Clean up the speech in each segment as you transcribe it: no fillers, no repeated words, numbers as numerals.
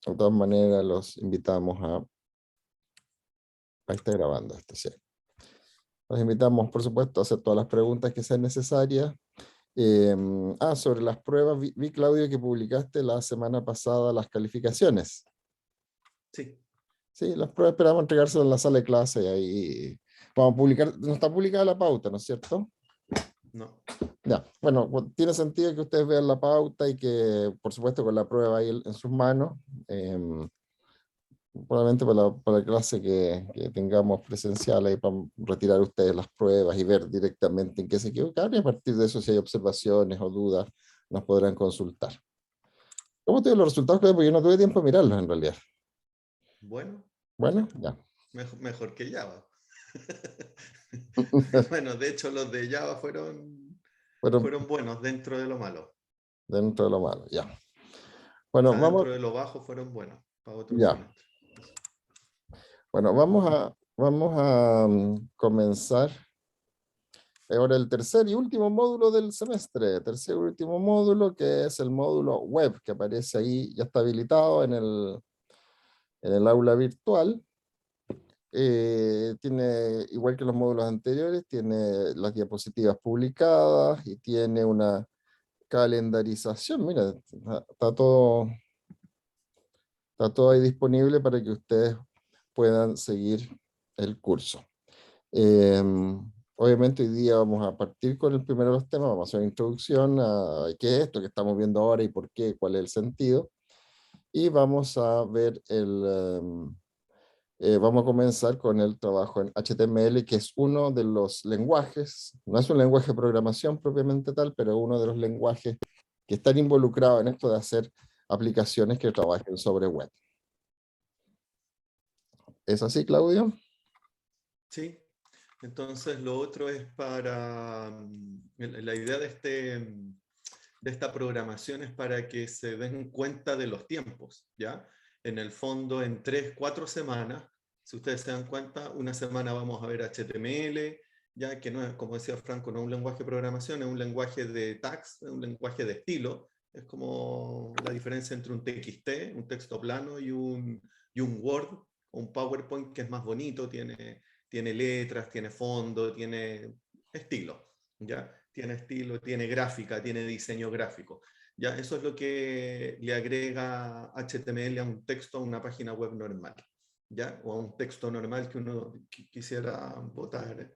De todas maneras, los invitamos a... Ahí está grabando esto, sí. Los invitamos, por supuesto, a hacer todas las preguntas que sean necesarias. Sobre las pruebas, vi, Claudio, que publicaste la semana pasada las calificaciones. Sí. Sí, las pruebas esperamos entregárselas en la sala de clase y ahí vamos a publicar. No está publicada la pauta, ¿no es cierto? No. Ya, bueno, tiene sentido que ustedes vean la pauta y que, por supuesto, con la prueba ahí en sus manos, probablemente para la clase que tengamos presencial ahí para retirar ustedes las pruebas y ver directamente en qué se equivocaron, y a partir de eso, si hay observaciones o dudas, nos podrán consultar. ¿Cómo te dio los resultados, Claudio? Porque yo no tuve tiempo de mirarlos en realidad. Bueno, Bueno, ya. mejor que Java. Bueno, de hecho los de Java fueron buenos dentro de lo malo. Dentro de lo malo, ya. O Bueno, sea, vamos, dentro de lo bajo fueron buenos para otro ya. semestre. Bueno, vamos a comenzar ahora el tercer y último módulo del semestre. Tercer y último módulo, que es el módulo web, que aparece ahí, ya está habilitado en el aula virtual. Tiene, igual que los módulos anteriores, tiene las diapositivas publicadas y tiene una calendarización. Mira, está todo ahí disponible para que ustedes puedan seguir el curso. Obviamente hoy día vamos a partir con el primero de los temas, vamos a hacer una introducción a qué es esto que estamos viendo ahora y por qué, cuál es el sentido. Y vamos a ver vamos a comenzar con el trabajo en HTML, que es uno de los lenguajes, no es un lenguaje de programación propiamente tal, pero uno de los lenguajes que están involucrados en esto de hacer aplicaciones que trabajen sobre web. ¿Es así, Claudio? Sí. Entonces lo otro es para... La idea de esta programación es para que se den cuenta de los tiempos, ¿ya? En el fondo, en 3-4 semanas, si ustedes se dan cuenta, una semana vamos a ver HTML, ya que no es, como decía Franco, no es un lenguaje de programación, es un lenguaje de tags, es un lenguaje de estilo, es como la diferencia entre un TXT, un texto plano, y un Word, o un PowerPoint que es más bonito, tiene letras, tiene fondo, tiene estilo, ¿ya? Tiene estilo, tiene gráfica, tiene diseño gráfico. Ya, eso es lo que le agrega HTML a un texto, a una página web normal, ¿ya? O a un texto normal que uno quisiera votar,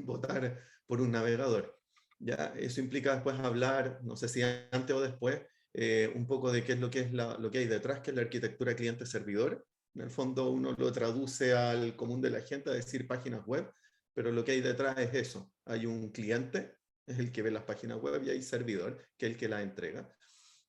votar por un navegador. ¿Ya? Eso implica después hablar, no sé si antes o después, un poco de qué es lo que hay detrás, que es la arquitectura cliente-servidor. En el fondo uno lo traduce al común de la gente a decir páginas web, pero lo que hay detrás es eso. Hay un cliente, es el que ve las páginas web, y hay servidor, que es el que las entrega.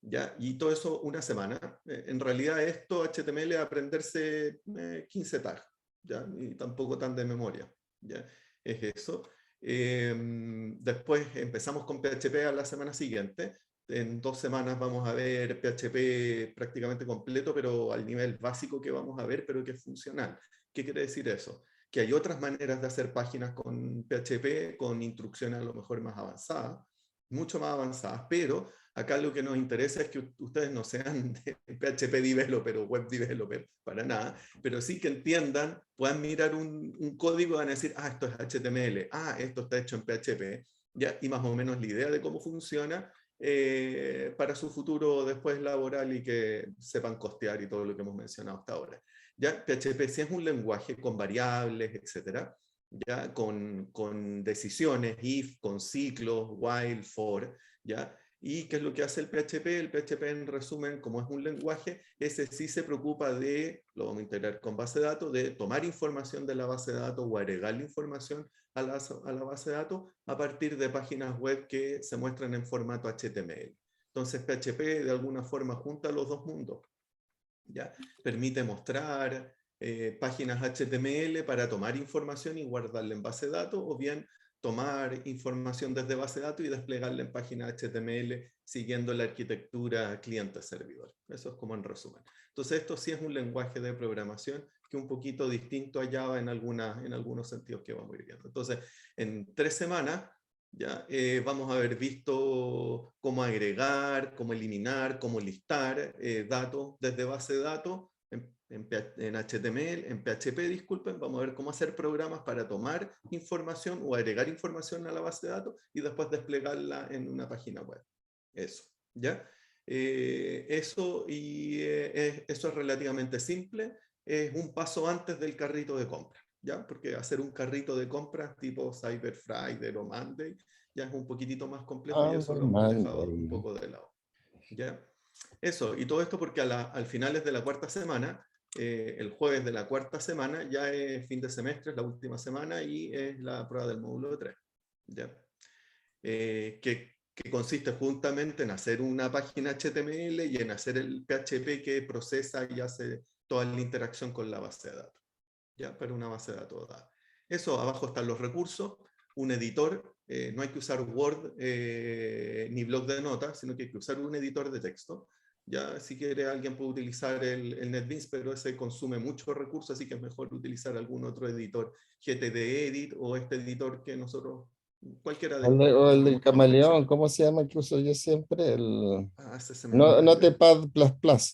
¿Ya? Y todo eso una semana. En realidad esto, HTML, aprenderse 15 tags, ¿ya? Y tampoco tan de memoria. ¿Ya? Es eso. Después empezamos con PHP a la semana siguiente. En 2 semanas vamos a ver PHP prácticamente completo, pero al nivel básico que vamos a ver, pero que es funcional. ¿Qué quiere decir eso? Que hay otras maneras de hacer páginas con PHP, con instrucciones a lo mejor más avanzadas, mucho más avanzadas, pero acá lo que nos interesa es que ustedes no sean de PHP developer o web developer, para nada, pero sí que entiendan, puedan mirar un código y van a decir, esto es HTML, esto está hecho en PHP, ¿ya? Y más o menos la idea de cómo funciona para su futuro después laboral, y que sepan costear y todo lo que hemos mencionado hasta ahora. ¿Ya? PHP sí es un lenguaje con variables, etcétera, ¿ya? Con decisiones, if, con ciclos, while, for, ¿ya? ¿Y qué es lo que hace el PHP? El PHP, en resumen, como es un lenguaje, ese sí se preocupa de, lo vamos a integrar con base de datos, de tomar información de la base de datos o agregarle información a la base de datos a partir de páginas web que se muestran en formato HTML. Entonces PHP de alguna forma junta los dos mundos. ¿Ya? Permite mostrar páginas HTML para tomar información y guardarla en base de datos, o bien tomar información desde base de datos y desplegarla en páginas HTML siguiendo la arquitectura cliente-servidor. Eso es como en resumen. Entonces esto sí es un lenguaje de programación que es un poquito distinto a Java en algunos sentidos que vamos a ir viendo. Entonces, en 3 semanas ¿ya? Vamos a haber visto cómo agregar, cómo eliminar, cómo listar datos desde base de datos en HTML, en PHP, disculpen. Vamos a ver cómo hacer programas para tomar información o agregar información a la base de datos y después desplegarla en una página web. Eso, ¿ya? Eso es relativamente simple. Es un paso antes del carrito de compra, ¿ya? Porque hacer un carrito de compras tipo Cyber Friday o Monday ya es un poquitito más complejo y eso lo hemos dejado un poco de lado, ¿ya? Eso, y todo esto porque al finales de la cuarta semana, el jueves de la cuarta semana, ya es fin de semestre, es la última semana y es la prueba del módulo 3, ¿ya? Que consiste justamente en hacer una página HTML y en hacer el PHP que procesa y hace toda la interacción con la base de datos, ¿ya? Para una base de datos dada. Eso, abajo están los recursos, un editor, no hay que usar Word ni bloc de notas, sino que hay que usar un editor de texto. Ya, si quiere alguien puede utilizar el NetBeans, pero ese consume muchos recursos, así que es mejor utilizar algún otro editor, GTD-Edit o este editor que nosotros, cualquiera de estos, O el no, del no funciona. camaleón, ¿cómo se llama que uso yo siempre? El Ah, ese se me no, olvidó. Notepad++,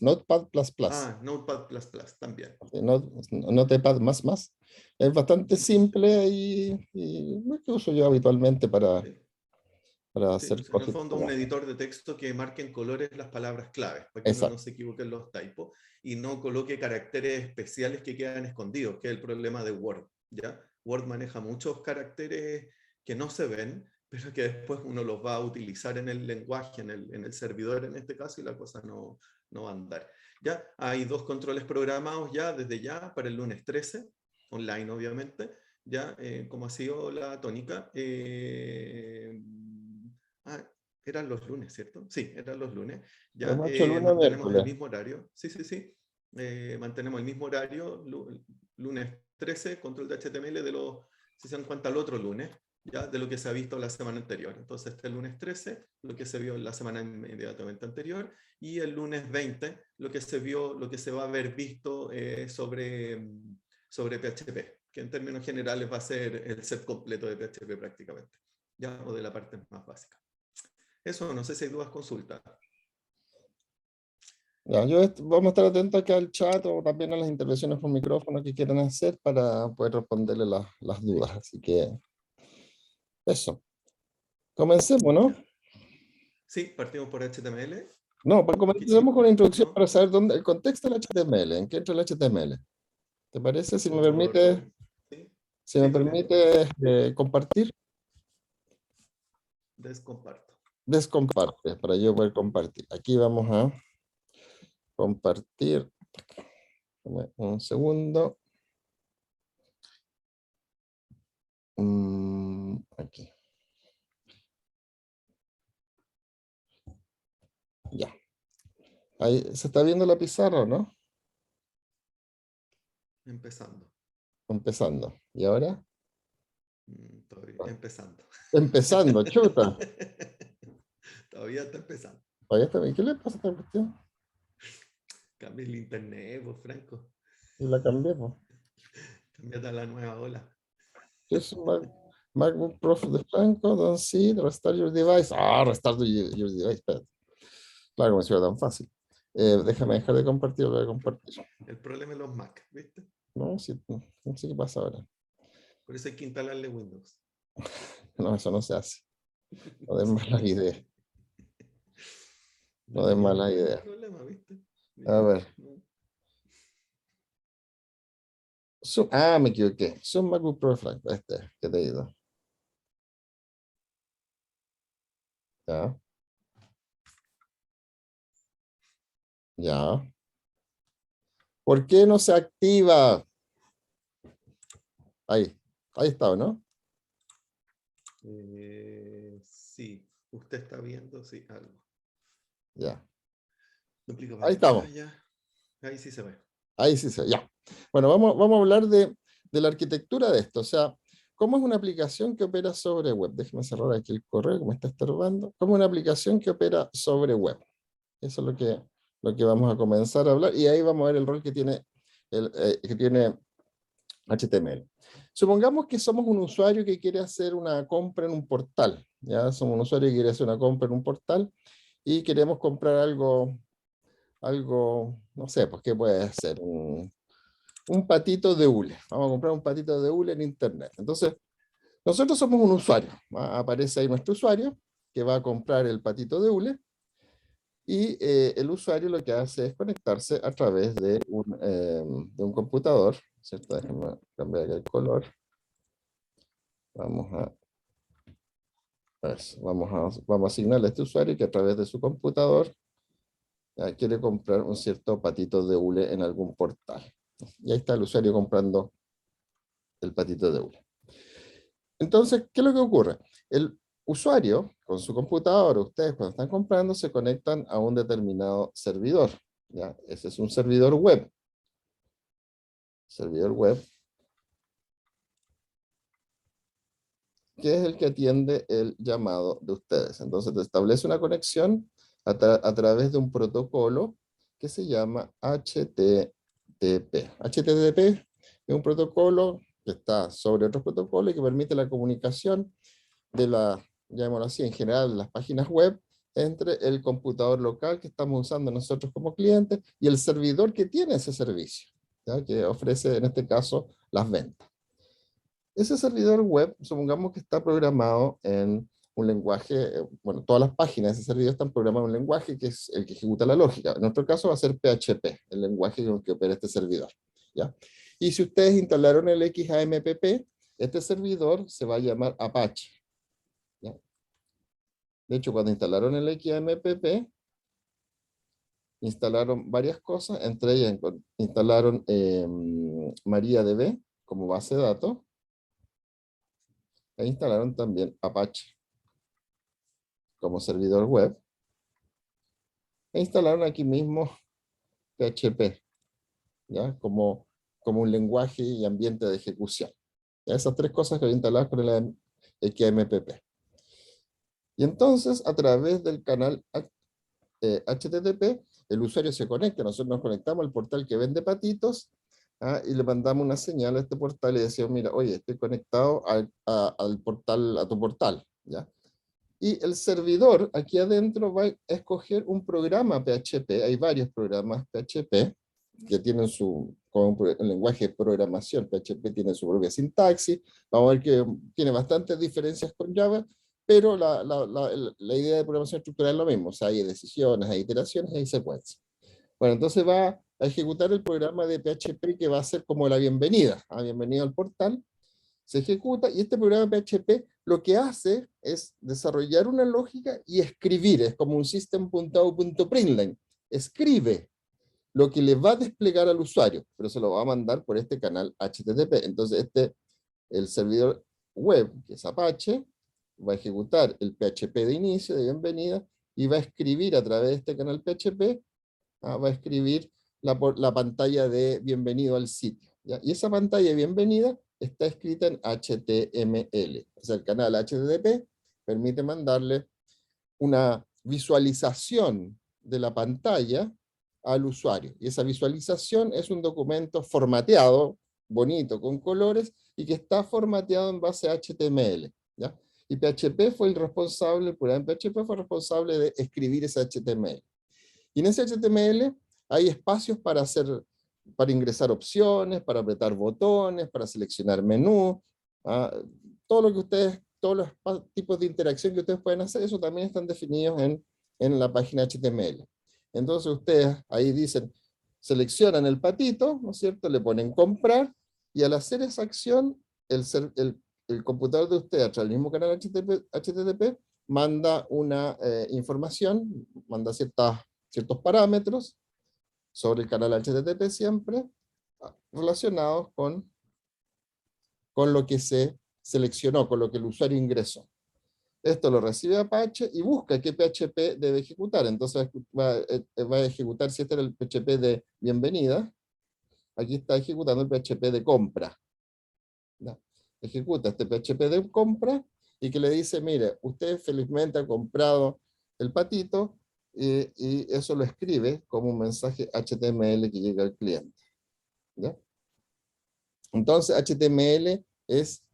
Notepad++. Ah, Notepad++ también. Notepad más. Es bastante simple y es lo que uso yo habitualmente Sí. para Sí, hacer en el cosas fondo un como... editor de texto que marque en colores las palabras claves, para que uno no Exacto. se equivoque en los typos y no coloque caracteres especiales que quedan escondidos, que es el problema de Word, ¿ya? Word maneja muchos caracteres que no se ven, pero que después uno los va a utilizar en el lenguaje, en el servidor en este caso, y la cosa no va a andar. Ya hay 2 controles programados ya desde ya para el lunes 13, online obviamente, ya como ha sido la tónica. Ah, eran los lunes, ¿cierto? Sí, eran los lunes. Lo Ya hemos hecho lunes o mantenemos el miércoles. mismo horario. Sí, sí, sí. Mantenemos el mismo horario. Lunes 13, control de HTML de los, si se dan cuenta, el otro lunes, ya de lo que se ha visto la semana anterior. Entonces, este lunes 13, lo que se vio la semana inmediatamente anterior, y el lunes 20, lo que se vio, lo que se va a haber visto sobre PHP, que en términos generales va a ser el set completo de PHP prácticamente, ya, o de la parte más básica. Eso, no sé si hay dudas, consultas. Ya, vamos a estar atentos acá al chat o también a las intervenciones por micrófono que quieran hacer para poder responderle las dudas. Así que eso. Comencemos, ¿no? Sí, partimos por HTML. No, pues Un poquitito, comencemos con la introducción ¿no? para saber dónde, el contexto del HTML, en qué entra el HTML. ¿Te parece? Sí, Si me sí, dime. permite compartir, Descomparto. descomparte para yo poder compartir. Aquí vamos a compartir. Dame un segundo. Aquí. Ya. Ahí se está viendo la pizarra, ¿no? Empezando. Empezando. ¿Y ahora? Todavía, empezando. Empezando, chuta. Todavía está empezando. ¿Qué le pasa a esta cuestión? Cambia el internet, vos, Franco. Y la cambié, pues. Cámbiate a la nueva ola. Es un MacBook Pro de Franco, don't see, restart your device. Ah, restart your device, espérate. Claro, como si fuera tan fácil. Déjame dejar de compartir, voy a compartir. El problema es los Mac, ¿viste? No, sí, no sé qué pasa ahora. Por eso hay que instalarle Windows. No, eso no se hace. No den malas ideas. No den Debería no malas haber ideas. problema, ¿viste? A ver. No. Me equivoqué. Son MacBook Pro Franco. Este, que te he ido. Ya, ya. ¿Por qué no se activa? Ahí está, ¿no? Sí, usted está viendo, sí, algo. Ya. Duplica Ahí estamos. pantalla. Ahí sí se ve. Ahí sí se, ya. Bueno, vamos a hablar de la arquitectura de esto. O sea, ¿cómo es una aplicación que opera sobre web? Déjeme cerrar aquí el correo que me está estorbando. ¿Cómo es una aplicación que opera sobre web? Eso es lo que vamos a comenzar a hablar y ahí vamos a ver el rol que tiene HTML. Supongamos que somos un usuario que quiere hacer una compra en un portal, ¿ya? Somos un usuario que quiere hacer una compra en un portal y queremos comprar algo, no sé, pues ¿qué puede ser? Un patito de hule. Vamos a comprar un patito de hule en internet. Entonces, nosotros somos un usuario. Aparece ahí nuestro usuario que va a comprar el patito de hule y el usuario lo que hace es conectarse a través de un computador, ¿cierto? Déjenme cambiar aquí el color. Vamos a vamos a asignarle a este usuario que a través de su computador quiere comprar un cierto patito de hule en algún portal. Y ahí está el usuario comprando el patito de hule. Entonces, ¿qué es lo que ocurre? El usuario, con su computador, ustedes cuando están comprando, se conectan a un determinado servidor. ¿Ya? Ese es un servidor web. Servidor web, que es el que atiende el llamado de ustedes. Entonces, te establece una conexión a través de un protocolo que se llama HTTP. HTTP es un protocolo que está sobre otros protocolos y que permite la comunicación de llamémoslo así, en general, las páginas web entre el computador local que estamos usando nosotros como clientes y el servidor que tiene ese servicio, ¿ya? Que ofrece, en este caso, las ventas. Ese servidor web, supongamos que está programado en un lenguaje, bueno, todas las páginas de ese servidor están programadas en un lenguaje que es el que ejecuta la lógica. En nuestro caso va a ser PHP, el lenguaje con el que opera este servidor, ¿ya? Y si ustedes instalaron el XAMPP, este servidor se va a llamar Apache, ¿ya? De hecho, cuando instalaron el XAMPP, instalaron varias cosas, entre ellas instalaron MariaDB como base de datos, e instalaron también Apache como servidor web, e instalaron aquí mismo PHP, ¿ya? Como un lenguaje y ambiente de ejecución. Esas tres cosas que había instaladas con el XAMPP. Y entonces, a través del canal HTTP, el usuario se conecta, nosotros nos conectamos al portal que vende patitos, y le mandamos una señal a este portal y decimos, mira, oye, estoy conectado al portal, a tu portal, ¿ya? Y el servidor aquí adentro va a escoger un programa PHP, hay varios programas PHP que tienen como un lenguaje de programación, PHP tiene su propia sintaxis, vamos a ver que tiene bastantes diferencias con Java, pero la idea de programación estructural es lo mismo, o sea, hay decisiones, hay iteraciones, hay secuencias. Bueno, entonces va a ejecutar el programa de PHP que va a ser como la bienvenida, bienvenido al portal, se ejecuta y este programa PHP lo que hace es desarrollar una lógica y escribir, es como un system.out.println, escribe lo que le va a desplegar al usuario, pero se lo va a mandar por este canal HTTP. Entonces el servidor web, que es Apache, va a ejecutar el PHP de inicio, de bienvenida, y va a escribir a través de este canal PHP, va a escribir la pantalla de bienvenido al sitio, ¿ya? Y esa pantalla de bienvenida está escrita en HTML. O sea, el canal HTTP permite mandarle una visualización de la pantalla al usuario. Y esa visualización es un documento formateado, bonito, con colores, y que está formateado en base a HTML, ¿ya? Y PHP fue el responsable, el programa PHP fue responsable de escribir ese HTML. Y en ese HTML hay espacios para ingresar opciones, para apretar botones, para seleccionar menú, todo lo que todos los tipos de interacción que ustedes pueden hacer, eso también están definidos en la página HTML. Entonces ustedes ahí dicen, seleccionan el patito, ¿no es cierto? Le ponen comprar, y al hacer esa acción, el computador de ustedes, a través del mismo canal HTTP, manda una información, manda ciertos parámetros sobre el canal HTTP siempre relacionados con lo que se seleccionó, con lo que el usuario ingresó. Esto lo recibe Apache y busca qué PHP debe ejecutar. Entonces va a ejecutar, si este era el PHP de bienvenida, aquí está ejecutando el PHP de compra, ¿no? Ejecuta este PHP de compra y que le dice, mire, usted felizmente ha comprado el patito, y eso lo escribe como un mensaje HTML que llega al cliente, ¿ya? Entonces HTML es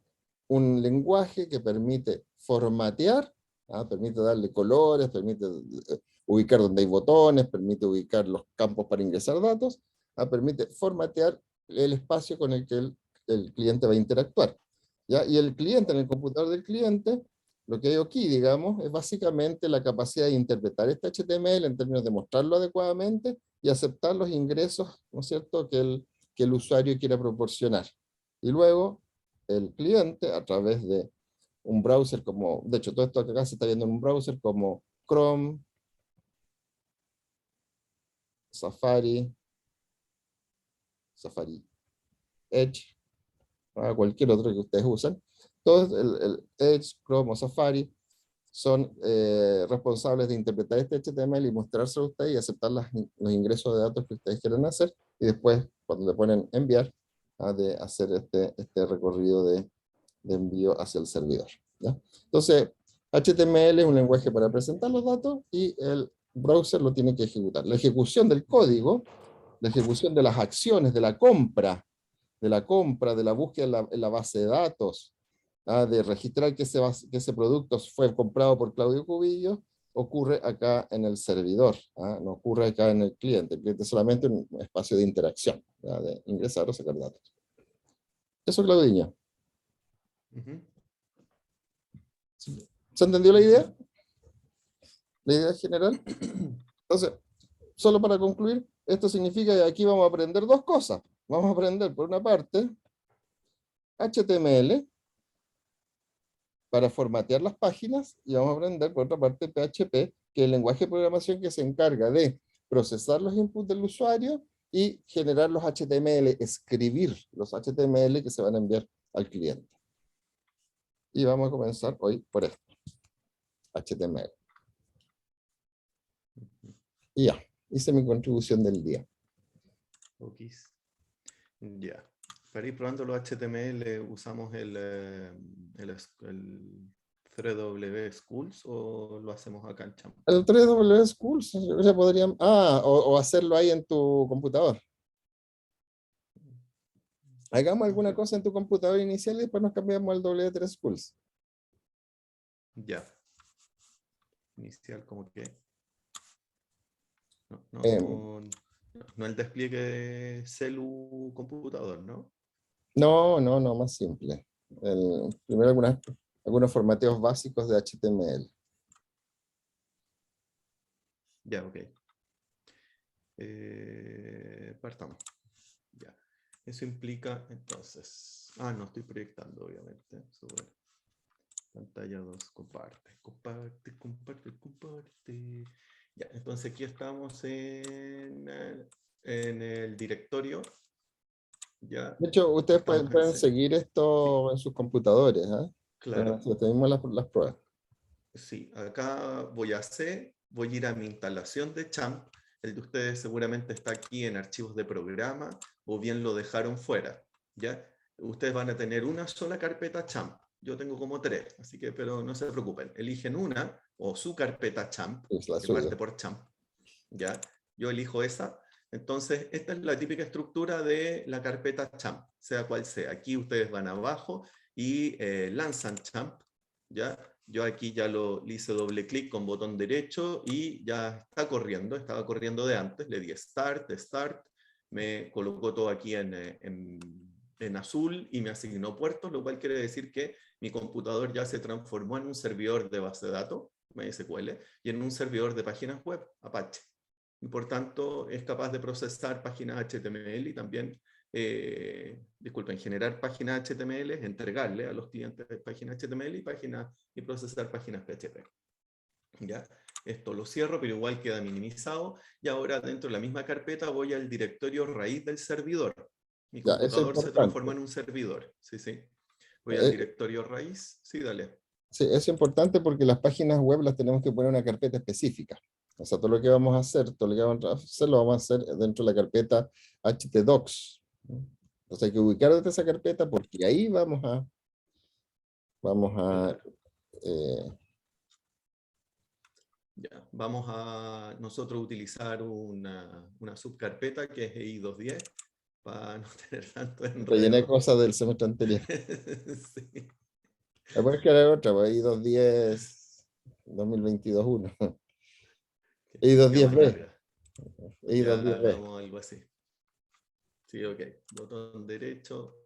un lenguaje que permite formatear, permite darle colores, permite ubicar donde hay botones, permite ubicar los campos para ingresar datos, permite formatear el espacio con el que el cliente va a interactuar. ¿Ya? Y el cliente, en el computador del cliente, lo que hay aquí, digamos, es básicamente la capacidad de interpretar este HTML en términos de mostrarlo adecuadamente y aceptar los ingresos, ¿no es cierto?, que el usuario quiera proporcionar. Y luego, el cliente, a través de un browser como, de hecho, todo esto acá se está viendo en un browser como Chrome, Safari, Safari Edge, cualquier otro que ustedes usen. Todos, el Edge, Chrome o Safari, son responsables de interpretar este HTML y mostrárselo a ustedes y aceptar los ingresos de datos que ustedes quieran hacer, y después, cuando le ponen enviar, de hacer este recorrido de envío hacia el servidor. ¿Ya? Entonces, HTML es un lenguaje para presentar los datos y el browser lo tiene que ejecutar. La ejecución del código, la ejecución de las acciones, de la compra, de la búsqueda en la base de datos, de registrar que ese producto fue comprado por Claudio Cubillo, ocurre acá en el servidor, no ocurre acá en el cliente. El cliente es solamente un espacio de interacción, de ingresar o sacar datos. Eso, Claudiño. ¿Se entendió la idea? ¿La idea general? Entonces, solo para concluir, esto significa que aquí vamos a aprender dos cosas. Vamos a aprender, por una parte, HTML, para formatear las páginas, y vamos a aprender, por otra parte, PHP, que es el lenguaje de programación que se encarga de procesar los inputs del usuario y generar los HTML, escribir los HTML que se van a enviar al cliente. Y vamos a comenzar hoy por esto, HTML. Y ya, hice mi contribución del día. Ok. Ya. Para ir probando los HTML, ¿usamos el www Schools o lo hacemos acá en Champ? El 3W Schools, ya podrían, o hacerlo ahí en tu computador. Hagamos alguna cosa en tu computador inicial y después nos cambiamos al W3 Schools. Ya. Inicial como que... No el despliegue de celu computador, ¿no? No, más simple. Primero algunos formateos básicos de HTML. Ya, ok. Partamos. Ya. Eso implica, entonces... no estoy proyectando, obviamente. Super. Pantalla 2, comparte. Ya, entonces aquí estamos en el directorio. Ya, De hecho, ustedes estamos pueden en... seguir Sí, esto en sus computadores. claro. Tenemos las pruebas. Sí, acá voy a ir a mi instalación de Champ. El de ustedes seguramente está aquí en archivos de programa o bien lo dejaron fuera. ¿Ya? Ustedes van a tener una sola carpeta Champ. Yo tengo como 3, así que, pero no se preocupen. Eligen una o su carpeta Champ, Es la que suya. parte por Champ. ¿Ya? Yo elijo esa. Entonces, esta es la típica estructura de la carpeta Champ, sea cual sea. Aquí ustedes van abajo y lanzan Champ. ¿Ya? Yo aquí ya le hice doble clic con botón derecho y ya está corriendo, estaba corriendo de antes, le di Start, me colocó todo aquí en azul y me asignó puertos, lo cual quiere decir que mi computador ya se transformó en un servidor de base de datos, MySQL, y en un servidor de páginas web, Apache. Y por tanto es capaz de procesar páginas HTML y también generar páginas HTML, entregarle a los clientes páginas HTML y procesar páginas PHP. ¿Ya? Esto lo cierro, pero igual queda minimizado. Y ahora dentro de la misma carpeta voy al directorio raíz del servidor. Mi Ya, eso es computador se transforma importante. en un servidor. Sí, sí. Voy al Eh, directorio raíz. Sí, dale. sí, eso es importante porque las páginas web las tenemos que poner en una carpeta específica. O sea, todo lo que vamos a hacer, todo lo que vamos a hacer, lo vamos a hacer dentro de la carpeta htdocs. Entonces hay que ubicar desde esa carpeta porque ahí vamos a Claro. eh, Ya, vamos a nosotros utilizar una subcarpeta que es EI210 para no tener tanto Rellené enredo. cosas del semestre anterior. Sí. Después que era otra, pues, I210 2022-1. Ya más I210B. larga. Ya I210B. hagamos algo así. Sí, ok. Botón derecho.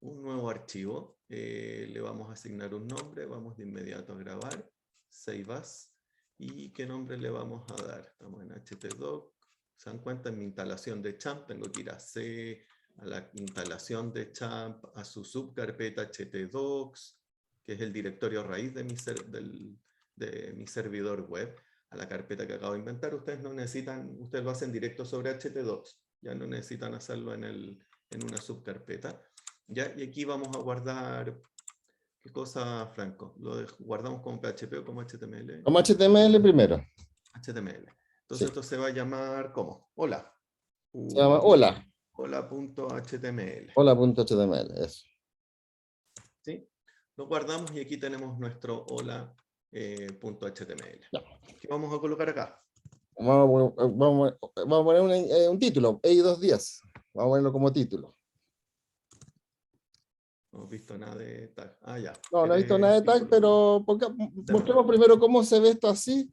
Un nuevo archivo. Le vamos a asignar un nombre. Vamos de inmediato a grabar. Save as. ¿Y qué nombre le vamos a dar? Estamos en htdoc. ¿Se dan cuenta? En mi instalación de Champ tengo que ir a C, a la instalación de Champ, a su subcarpeta htdocs, que es el directorio raíz de de mi servidor web, a la carpeta que acabo de inventar. Ustedes no necesitan, ustedes lo hacen directo sobre htdocs. Ya no necesitan hacerlo en una subcarpeta. ¿Ya? Y aquí vamos a guardar, ¿qué cosa, Franco? ¿Guardamos como PHP o como HTML? Como HTML primero. HTML. Entonces Sí. esto se va a llamar, ¿cómo? Hola. Se llama hola. Hola.html. Hola.html. Eso. ¿Sí? Lo guardamos y aquí tenemos nuestro hola.html. Ya. ¿Qué vamos a colocar acá? Vamos a poner un título. EI210. Vamos a ponerlo como título. No hemos visto nada de tag. Ah, ya. No, no he visto nada ¿Quieres de ir tag, colocando? pero Démosle. mostremos primero cómo se ve esto así.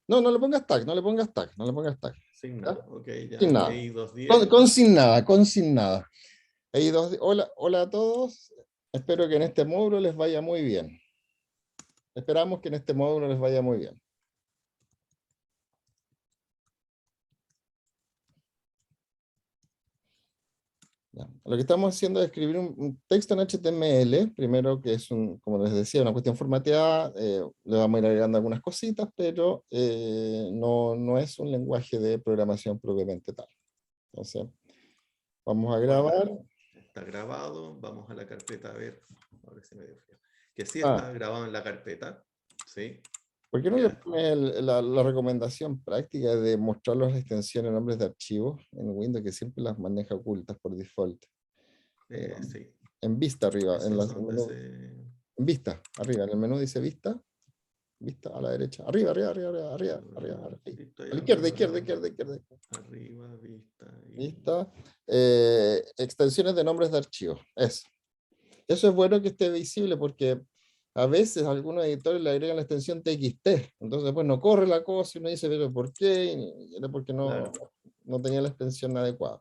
No, no le pongas tag, no le pongas tag, no le pongas tag. Sin ¿Ya? nada. Ok, Sin ya. nada. EI210. Sin nada, sin nada. Hola, hola a todos. Espero que en este módulo les vaya muy bien. Esperamos que en este módulo les vaya muy bien. Ya. Lo que estamos haciendo es escribir un texto en HTML, primero que es, como les decía, una cuestión formateada, le vamos a ir agregando algunas cositas, pero no es un lenguaje de programación propiamente tal. Entonces, vamos a grabar. Guardar. Está grabado. Vamos a la carpeta a ver. Ahora se me dio frío. Que sí Ah, está grabado en la carpeta. ¿Sí? ¿por qué no le Ya. pone la recomendación práctica de mostrar las extensiones nombres de archivos en Windows, que siempre las maneja ocultas por default? Eh, Sí. en vista arriba, Eso es donde se... en vista, arriba, en el menú dice vista, vista a la derecha, arriba, arriba, arriba, arriba, arriba, arriba, arriba, ahí. Listo, ahí A la izquierda, arriba. izquierda, izquierda, izquierda. Arriba, vista. Vista. Extensiones de nombres de archivos, eso. Eso es bueno que esté visible porque a veces algunos editores le agregan la extensión TXT, entonces después no corre la cosa y uno dice, pero ¿por qué? Y era porque Claro. no tenía la extensión adecuada.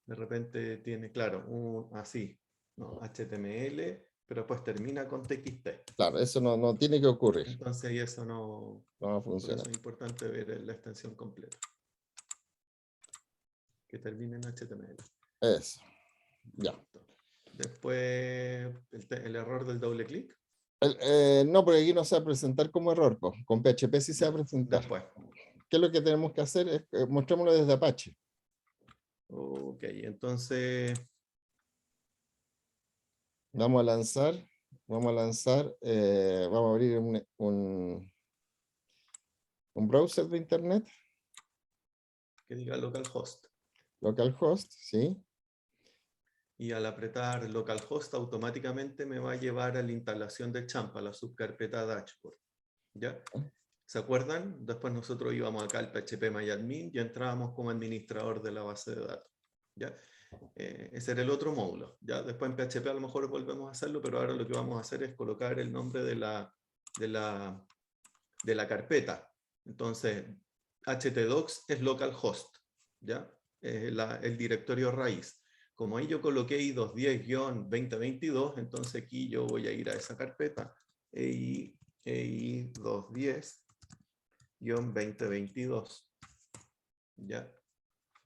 De repente tiene, claro, un así, ¿no? HTML, pero después termina con TXT. Claro, eso no tiene que ocurrir, Entonces ahí eso no, no va a por funcionar. eso es importante ver la extensión completa, que termine en HTML. Eso, ya. Listo. Después el error del doble clic. No, porque aquí no se va a presentar como error, po. Con PHP sí se va a Ya, presentar. después. ¿Qué es lo que tenemos que hacer? Mostrémoslo desde Apache. Ok, entonces, Vamos a lanzar, vamos a abrir un browser de internet, que diga localhost. localhost, ¿sí? Y al apretar localhost automáticamente me va a llevar a la instalación de Champ, a la subcarpeta dashboard. ¿Ya? ¿Se acuerdan? Después nosotros íbamos acá al phpMyAdmin y entrábamos como administrador de la base de datos. ¿Ya? Ese era el otro módulo. ¿Ya? Después en PHP a lo mejor volvemos a hacerlo, pero ahora lo que vamos a hacer es colocar el nombre de la carpeta. Entonces, htdocs es localhost, ¿ya? El directorio raíz. Como ahí yo coloqué i210-2022, entonces aquí yo voy a ir a esa carpeta, ei210-2022, ¿ya?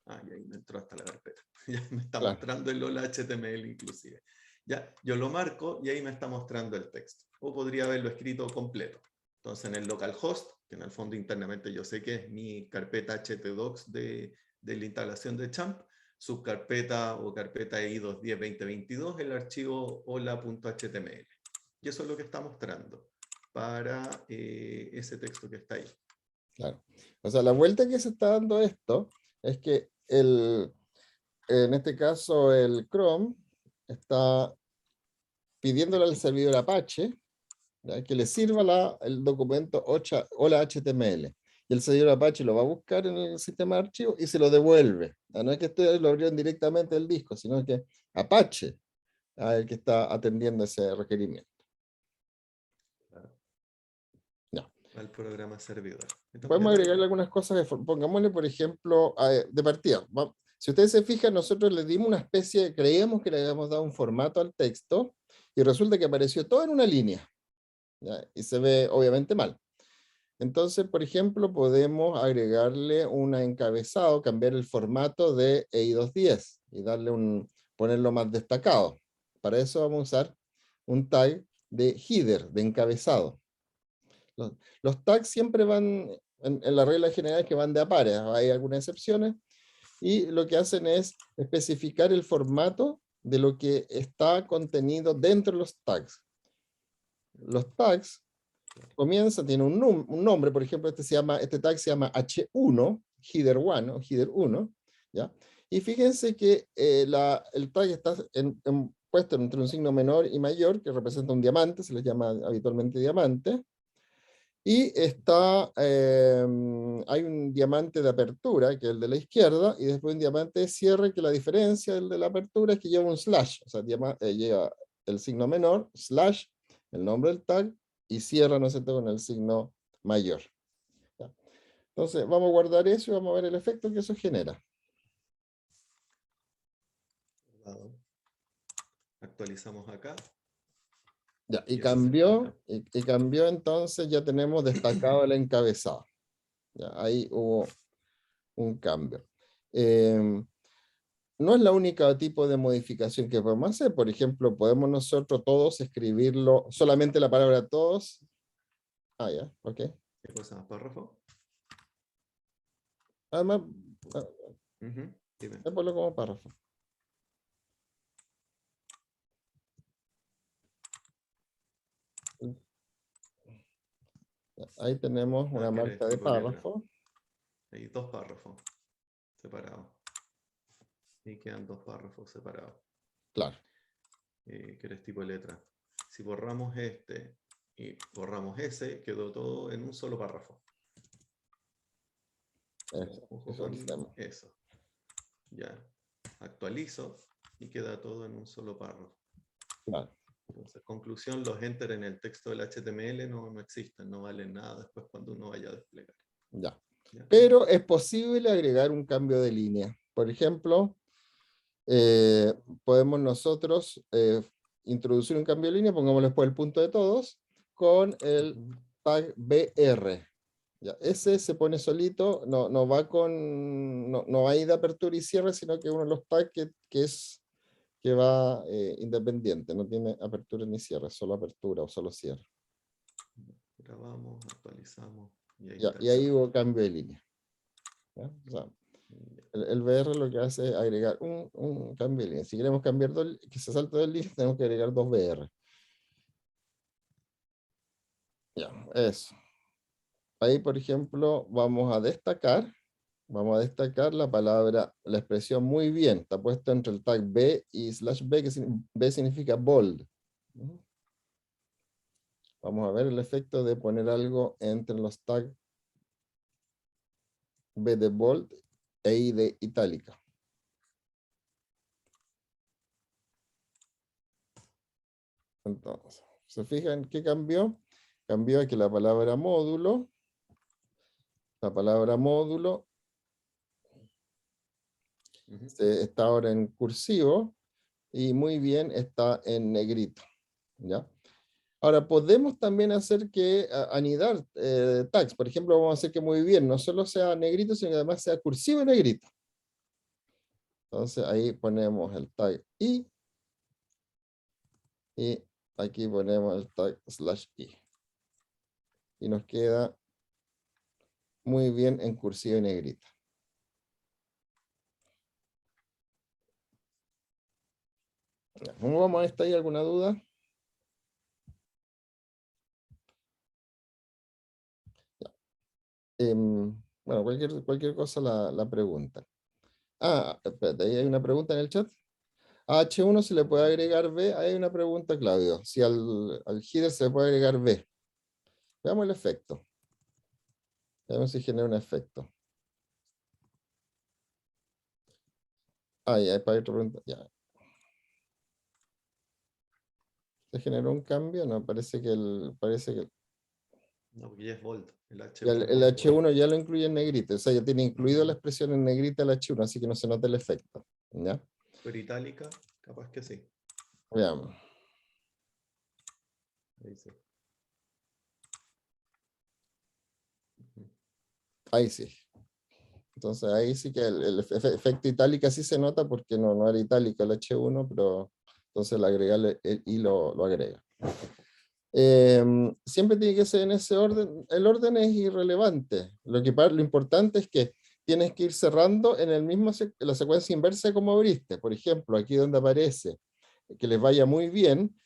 Ah, y ahí me entró hasta la carpeta. Ya me está Claro. mostrando el hola HTML inclusive. Ya, yo lo marco y ahí me está mostrando el texto. O podría haberlo escrito completo. Entonces en el localhost, que en el fondo internamente yo sé que es mi carpeta htdocs de la instalación de Champ, subcarpeta o carpeta EI210-2022 el archivo hola.html. Y eso es lo que está mostrando para ese texto que está ahí. Claro. O sea, la vuelta que se está dando a esto es que en este caso el Chrome está pidiéndole al servidor Apache, ¿ya?, que le sirva el documento hola HTML. Y el servidor Apache lo va a buscar en el sistema de archivos y se lo devuelve. No es que ustedes lo abrieron directamente del disco, sino que Apache es el que está atendiendo ese requerimiento. No. Al programa servidor. Podemos agregarle algunas cosas, pongámosle, por ejemplo, de partida. Si ustedes se fijan, nosotros le dimos una especie, creíamos que le habíamos dado un formato al texto, y resulta que apareció todo en una línea, ¿ya? Y se ve obviamente mal. Entonces, por ejemplo, podemos agregarle un encabezado, cambiar el formato de EI210 y ponerlo más destacado. Para eso vamos a usar un tag de header, de encabezado. Los tags siempre van, en la regla general, que van de a pares, hay algunas excepciones, y lo que hacen es especificar el formato de lo que está contenido dentro de los tags. Los tags tienen un nombre, por ejemplo, este tag se llama H1, header 1 o header 1, ¿ya? Y fíjense que el tag está puesto entre un signo menor y mayor, que representa un diamante, se les llama habitualmente diamante, y hay un diamante de apertura, que es el de la izquierda, y después un diamante de cierre, que la diferencia del de la apertura es que lleva un slash, o sea, lleva el signo menor, slash, el nombre del tag, y cierra, ¿no es cierto?, con el signo mayor. ¿Ya? Entonces, vamos a guardar eso y vamos a ver el efecto que eso genera. Actualizamos acá. Ya, y cambió, entonces ya tenemos destacado el encabezado. Ya, ahí hubo un cambio. No es la única tipo de modificación que podemos hacer. Por ejemplo, podemos nosotros todos escribirlo, solamente la palabra todos. Ya, ok. ¿Qué cosa? ¿Párrafo? Además, Dime. ponlo como párrafo. Ahí tenemos una marca de párrafo. Hay 2 párrafos separados. Y quedan 2 párrafos separados. Claro. Que eres tipo letra. Si borramos este y borramos ese, quedó todo en un solo párrafo. Ojo con eso. Ya. Actualizo y queda todo en un solo párrafo. Claro. Entonces, conclusión, los enter en el texto del HTML no existen, no valen nada después cuando uno vaya a desplegar. Ya. Pero es posible agregar un cambio de línea. Por ejemplo, podemos nosotros introducir un cambio de línea, pongamos después el punto de todos, con el tag BR. Ya, ese se pone solito, no va a ir de apertura y cierre, sino que uno de los tags que va independiente, no tiene apertura ni cierre, solo apertura o solo cierre. Grabamos, actualizamos. Y ahí hubo cambio de línea. ¿Ya? O sea, el VR lo que hace es agregar un cambio de línea. Si queremos cambiar que se salte dos líneas, tenemos que agregar 2 VR. Ya, eso. Ahí, por ejemplo, vamos a destacar la expresión muy bien. Está puesto entre el tag B y /B, que B significa bold. Vamos a ver el efecto de poner algo entre los tags B de bold e I de itálica. Entonces, ¿se fijan qué cambió? Cambió que la palabra módulo está ahora en cursivo y muy bien está en negrito. ¿Ya? Ahora, podemos también hacer que anidar tags. Por ejemplo, vamos a hacer que muy bien no solo sea negrito, sino que además sea cursivo y negrito. Entonces ahí ponemos el tag I y aquí ponemos el tag /I. Y nos queda muy bien en cursivo y negrito. ¿Cómo vamos a esta? ¿Hay alguna duda? Bueno, cualquier cosa la pregunta. Ah, espérate, ahí hay una pregunta en el chat. A H1 se le puede agregar B. Ahí hay una pregunta, Claudio. Si al header se le puede agregar B. Veamos el efecto. Veamos si genera un efecto. Ah, ya, para otra pregunta. Ya. ¿Se generó un cambio? No, parece que No, porque ya es bold. El ya H1 el ya es bold. H1 ya lo incluye en negrita. O sea, ya tiene incluido la expresión en negrita el H1, así que no se nota el efecto. ¿Ya? Pero itálica, capaz que sí. Veamos. Ahí sí. Ujú. Ahí sí. Entonces ahí sí que el efecto itálica sí se nota porque no era itálico el H1, pero entonces el agregarle el I lo agrega. Siempre tiene que ser en ese orden. El orden es irrelevante. Lo importante es que tienes que ir cerrando en la secuencia inversa como abriste. Por ejemplo, aquí donde aparece que les vaya muy bien,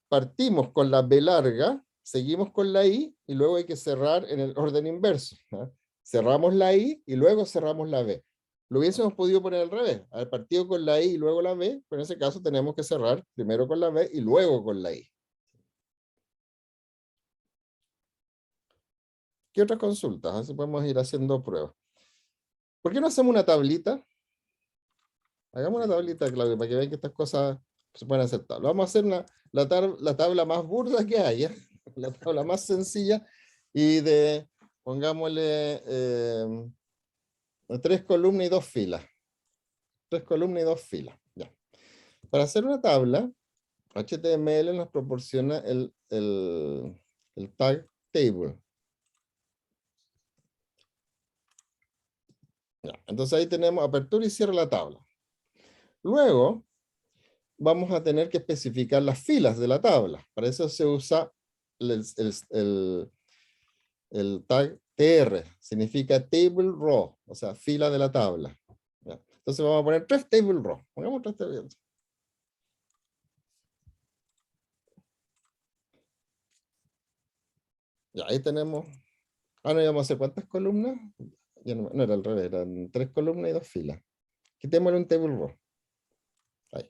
partimos con la B larga, seguimos con la I y luego hay que cerrar en el orden inverso, ¿no? Cerramos la I y luego cerramos la B. Lo hubiésemos podido poner al revés, haber partido con la I y luego la B, pero en ese caso tenemos que cerrar primero con la B y luego con la I. ¿Qué otras consultas? Así podemos ir haciendo pruebas. ¿Por qué no hacemos una tablita? Hagamos una tablita, Claudio, para que vean que estas cosas se pueden aceptar. Vamos a hacer la tabla más burda que haya, la tabla más sencilla, y pongámosle 3 columnas y 2 filas. 3 columnas y 2 filas. Ya. Para hacer una tabla, HTML nos proporciona el tag table. Ya. Entonces ahí tenemos apertura y cierre la tabla. Luego, vamos a tener que especificar las filas de la tabla. Para eso se usa el tag tr, significa table row, o sea, fila de la tabla. ¿Ya? Entonces vamos a poner 3 table row. Pongamos 3 table row. Ya, ahí tenemos. Ah, no íbamos a hacer cuántas columnas. Ya no era al revés, eran 3 columnas y 2 filas. Quitémosle un table row. Ahí.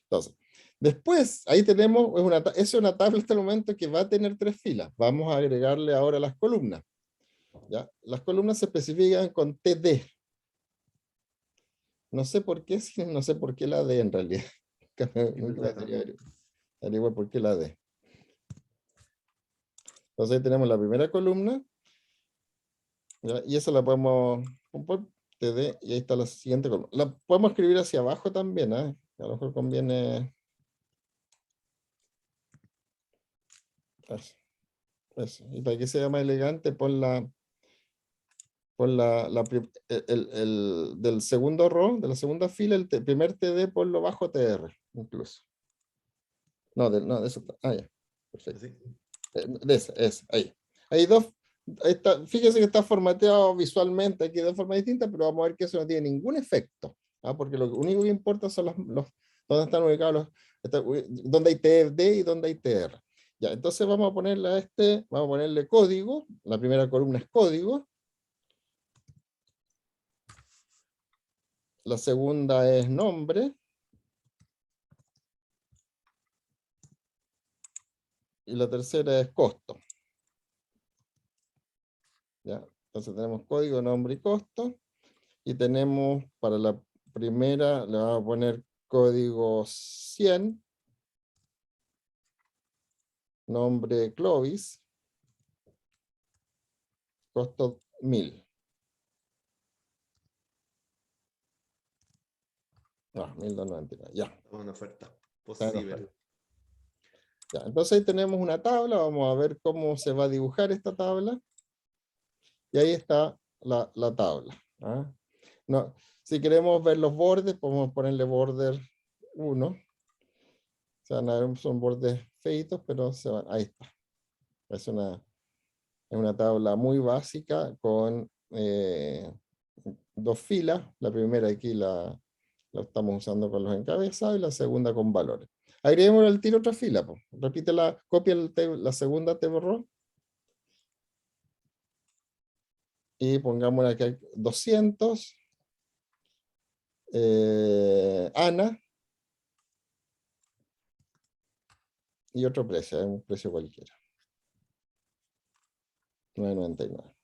Entonces, después, ahí tenemos, es una tabla hasta el momento que va a tener 3 filas. Vamos a agregarle ahora las columnas. ¿Ya? Las columnas se especifican con TD. No sé por qué, no sé por qué la D en realidad. Nunca me gustaría averiguar por qué la D. Entonces ahí tenemos la primera columna, ¿ya? Y esa la podemos por TD, y ahí está la siguiente columna. La podemos escribir hacia abajo también, ¿eh? A lo mejor conviene eso, eso. Y para que sea más elegante, del segundo row, de la segunda fila, primer TD, ponlo bajo TR, incluso. No, de eso. Ah, ya. Perfecto. ¿Así? De esa, ahí. Hay dos. Ahí está, fíjese que está formateado visualmente aquí de forma distinta, pero vamos a ver que eso no tiene ningún efecto. ¿Ah? Porque lo único que importa son dónde están ubicados dónde hay TD y dónde hay TR. Ya, entonces vamos a vamos a ponerle código. La primera columna es código. La segunda es nombre. Y la tercera es costo. ¿Ya? Entonces tenemos código, nombre y costo. Y tenemos para la primera, le vamos a poner código 100, nombre Clovis, costo 1000. Ah, 1299, ya. Una oferta Está en post-ciber. oferta. Ya, entonces ahí tenemos una tabla, vamos a ver cómo se va a dibujar esta tabla. Y ahí está la tabla. ¿Ah? No, si queremos ver los bordes, podemos ponerle border 1. O sea, son bordes feitos, pero ahí está. Es una tabla muy básica con 2 filas. La primera aquí, lo estamos usando con los encabezados, y la segunda con valores. Agreguemos al tiro otra fila, pues. Repite copia la segunda, te borró. Y pongámosle aquí 200. Ana. Y otro precio, un precio cualquiera. 9,99.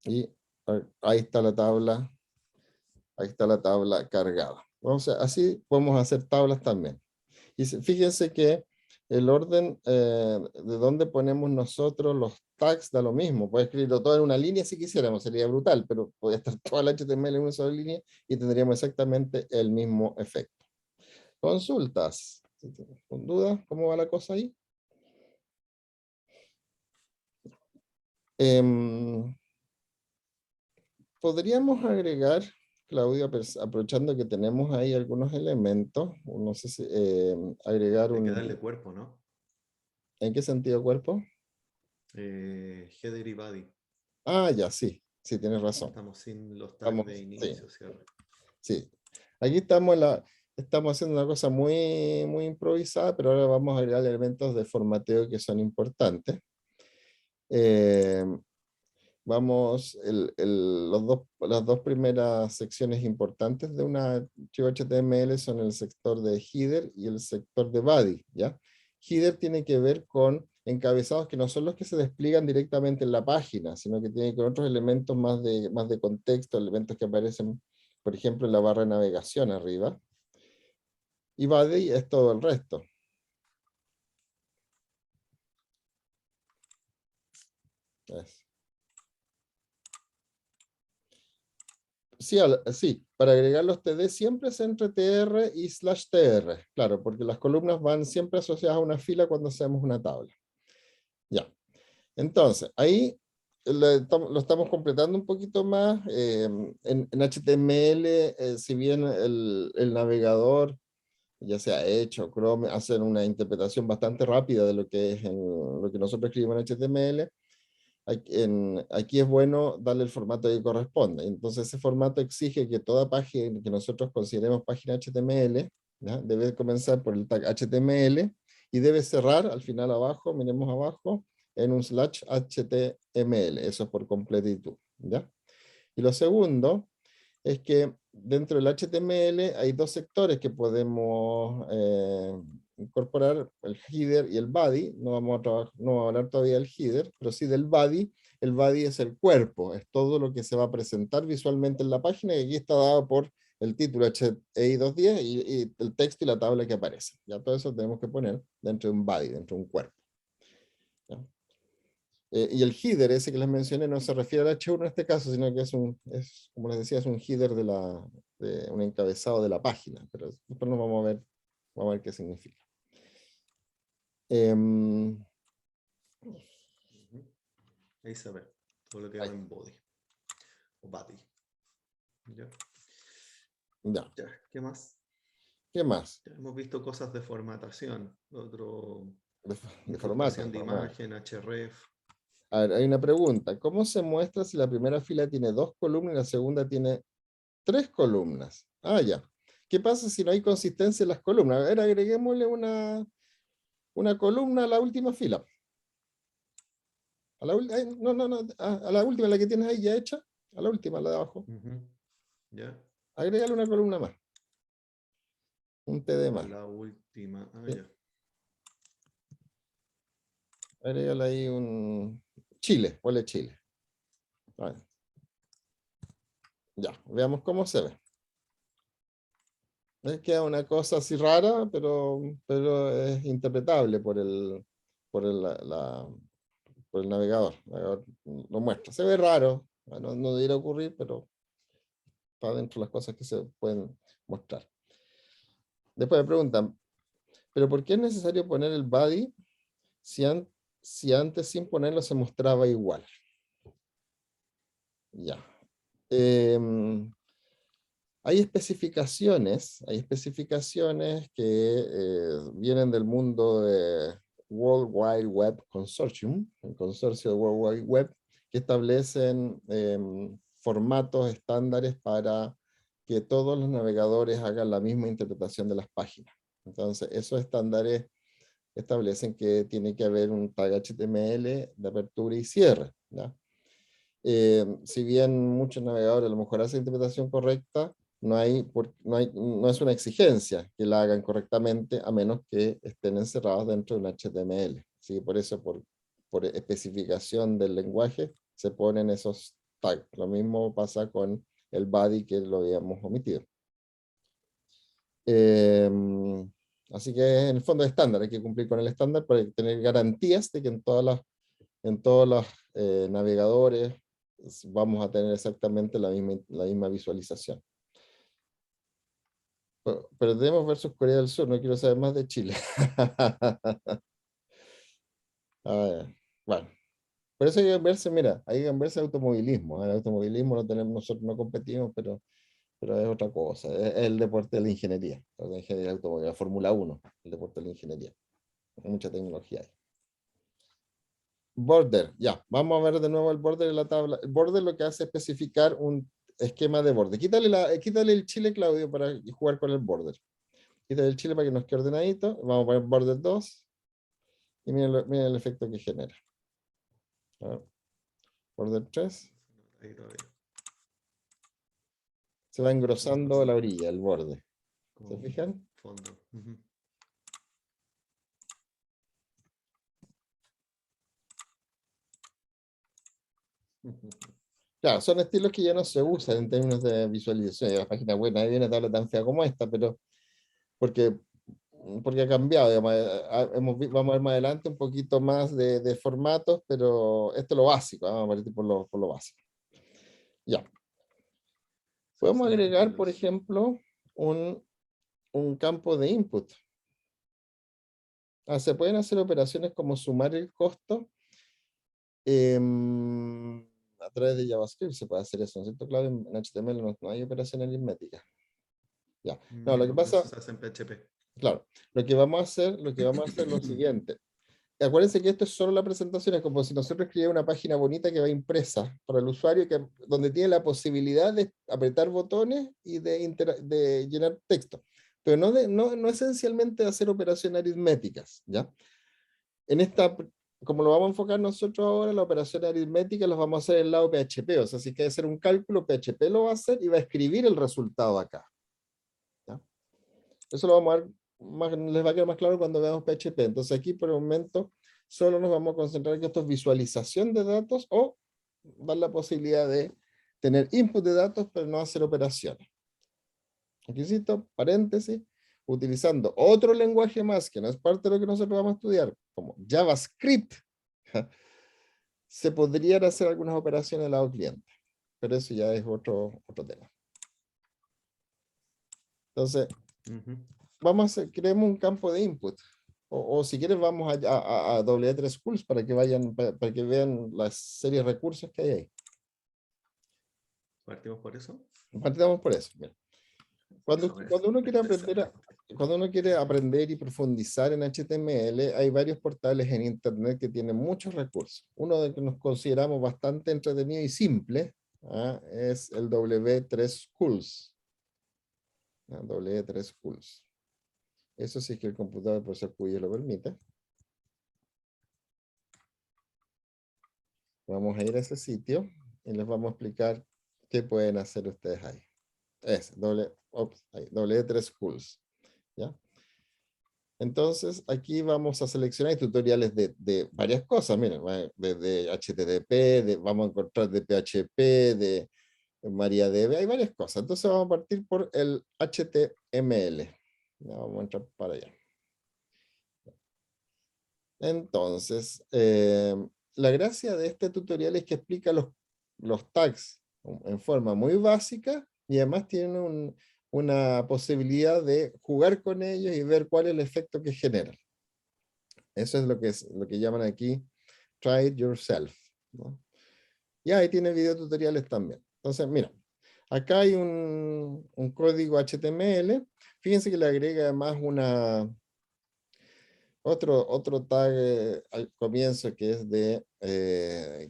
Y ahí está la tabla. Ahí está la tabla cargada. Así podemos hacer tablas también. Y fíjense que el orden de donde ponemos nosotros los tags da lo mismo. Puede escribirlo todo en una línea si quisiéramos, sería brutal, pero podría estar toda la HTML en una sola línea y tendríamos exactamente el mismo efecto. Consultas. ¿Con dudas? ¿Cómo va la cosa ahí? Podríamos agregar, Claudia, aprovechando que tenemos ahí algunos elementos, no sé si agregar Hay un... que darle cuerpo, ¿no? ¿En qué sentido cuerpo? Header y body. Ah, ya, sí, sí, tienes razón. Estamos sin los tags de Sí, inicio, cierre. sí. Aquí estamos haciendo una cosa muy, muy improvisada, pero ahora vamos a agregar elementos de formateo que son importantes. Las dos primeras secciones importantes de una archivo HTML son el sector de header y el sector de body, ¿ya? Header tiene que ver con encabezados que no son los que se despliegan directamente en la página, sino que tiene con otros elementos más de contexto, elementos que aparecen, por ejemplo, en la barra de navegación arriba. Y body es todo el resto. Sí, para agregar los TD siempre es entre TR y /TR, claro, porque las columnas van siempre asociadas a una fila cuando hacemos una tabla. Ya, entonces, ahí lo estamos completando un poquito más. En HTML, si bien el navegador, ya sea Edge o Chrome, hacen una interpretación bastante rápida de lo que es lo que nosotros escribimos en HTML, aquí es bueno darle el formato que corresponde. Entonces ese formato exige que toda página que nosotros consideremos página HTML, ¿ya? Debe comenzar por el tag HTML y debe cerrar al final abajo, miremos abajo, en un /HTML. Eso es por completitud, ¿ya? Y lo segundo es que dentro del HTML hay dos sectores que podemos incorporar, el header y el body. No vamos a hablar todavía del header, pero sí del body. El body es el cuerpo, es todo lo que se va a presentar visualmente en la página, y aquí está dado por el título HEI 210 y el texto y la tabla que aparece. Ya todo eso tenemos que poner dentro de un body, dentro de un cuerpo. ¿Ya? Y el header, ese que les mencioné, no se refiere al H1 en este caso, sino que como les decía, es un header de un encabezado de la página, pero después nos vamos a ver qué significa. Ahí se ve todo lo que va en body o body. ¿Ya? Ya. Ya, ¿qué más? ¿Qué más? Ya hemos visto cosas de formatación, De incrustación formato. de imagen, href. A ver, hay una pregunta. ¿Cómo se muestra si la primera fila tiene 2 columnas y la segunda tiene 3 columnas? Ah, ya. ¿Qué pasa si no hay consistencia en las columnas? A ver, agreguémosle una columna a la última fila. A la última, la que tienes ahí ya hecha, a la última, la de abajo. ¿Ya? Agrégale una columna más. Un TD A más. la última. Ah, ¿Sí? ya. Agrégale ahí un Chile, ponle Chile. Vale. Ya, veamos cómo se ve. Queda una cosa así rara, pero es interpretable por el navegador. El navegador lo muestra. Se ve raro, no debería ocurrir, pero está dentro de las cosas que se pueden mostrar. Después me preguntan, ¿pero por qué es necesario poner el body si antes sin ponerlo se mostraba igual? Ya. Hay especificaciones que vienen del mundo de World Wide Web Consortium, el consorcio de World Wide Web, que establecen formatos estándares para que todos los navegadores hagan la misma interpretación de las páginas. Entonces, esos estándares establecen que tiene que haber un tag HTML de apertura y cierre, ¿ya? Si bien muchos navegadores a lo mejor hacen interpretación correcta, no es una exigencia que la hagan correctamente a menos que estén encerrados dentro de un HTML. ¿Sí? Por eso, por especificación del lenguaje, se ponen esos tags. Lo mismo pasa con el body que lo habíamos omitido. Así que en el fondo es estándar, hay que cumplir con el estándar para tener garantías de que en todos los navegadores vamos a tener exactamente la misma visualización. Perdemos versus Corea del Sur, no quiero saber más de Chile. Bueno, por eso hay que verse, mira, hay que verse automovilismo. En el automovilismo nosotros no competimos, pero es otra cosa. Es el deporte de la ingeniería, la ingeniería automóvil, la Fórmula 1, el deporte de la ingeniería. Hay mucha tecnología ahí. Border, ya, vamos a ver de nuevo el border en la tabla. El border lo que hace es especificar un esquema de borde. Quítale el chile, Claudio, para jugar con el border. Quítale el chile para que nos quede ordenadito. Vamos a poner border 2 y miren el efecto que genera. A ver, border 3. Se va engrosando la orilla, el borde. ¿Se fijan? Fondo. Claro, son estilos que ya no se usan en términos de visualización. En la página web nadie viene a tabla tan fea como esta, pero porque ha cambiado. Digamos, vamos a ver más adelante un poquito más de formatos, pero esto es lo básico. Vamos a partir por lo básico. Ya. Podemos agregar, por ejemplo, un campo de input. Se pueden hacer operaciones como sumar el costo. A través de JavaScript se puede hacer eso, ¿no es cierto, Claudio? En HTML no hay operación aritmética. Ya. No, lo que pasa, eso se hace en PHP. claro, lo que vamos a hacer es lo siguiente. Acuérdense que esto es solo la presentación, es como si nosotros escribiéramos una página bonita que va impresa para el usuario, donde tiene la posibilidad de apretar botones y de llenar texto, pero no esencialmente hacer operaciones aritméticas, ¿ya? Como lo vamos a enfocar nosotros ahora, la operación aritmética las vamos a hacer en el lado PHP, o sea, si hay que hacer un cálculo, PHP lo va a hacer y va a escribir el resultado acá, ¿ya? Eso lo vamos a ver les va a quedar más claro cuando veamos PHP. Entonces aquí por el momento solo nos vamos a concentrar en que esto es visualización de datos o dar la posibilidad de tener input de datos pero no hacer operaciones. Aquí insisto, paréntesis, utilizando otro lenguaje más que no es parte de lo que nosotros vamos a estudiar, como JavaScript, se podrían hacer algunas operaciones al lado cliente, pero eso ya es otro tema. Entonces, creemos un campo de input. O si quieres vamos a W3 Schools para que para que vean las series de recursos que hay ahí. ¿Partimos por eso? Partamos por eso. Mira. Cuando uno quiere aprender y profundizar en HTML, hay varios portales en internet que tienen muchos recursos. Uno de que nos consideramos bastante entretenido y simple es el W3 Schools. W3 Schools. Eso sí que el computador, por ser cuyo lo permite. Vamos a ir a ese sitio y les vamos a explicar qué pueden hacer ustedes ahí. Es W3 Schools. ¿Ya? Entonces, aquí vamos a seleccionar tutoriales de varias cosas. Miren, de HTTP, vamos a encontrar de PHP, de MariaDB, hay varias cosas. Entonces, vamos a partir por el HTML. Ya, vamos a entrar para allá. Entonces, la gracia de este tutorial es que explica los tags en forma muy básica y además tiene una posibilidad de jugar con ellos y ver cuál es el efecto que generan. Eso es lo que llaman aquí try it yourself, ¿no? Y ahí tiene video tutoriales también. Entonces, mira, acá hay un código HTML. Fíjense que le agrega además Otro tag al comienzo que es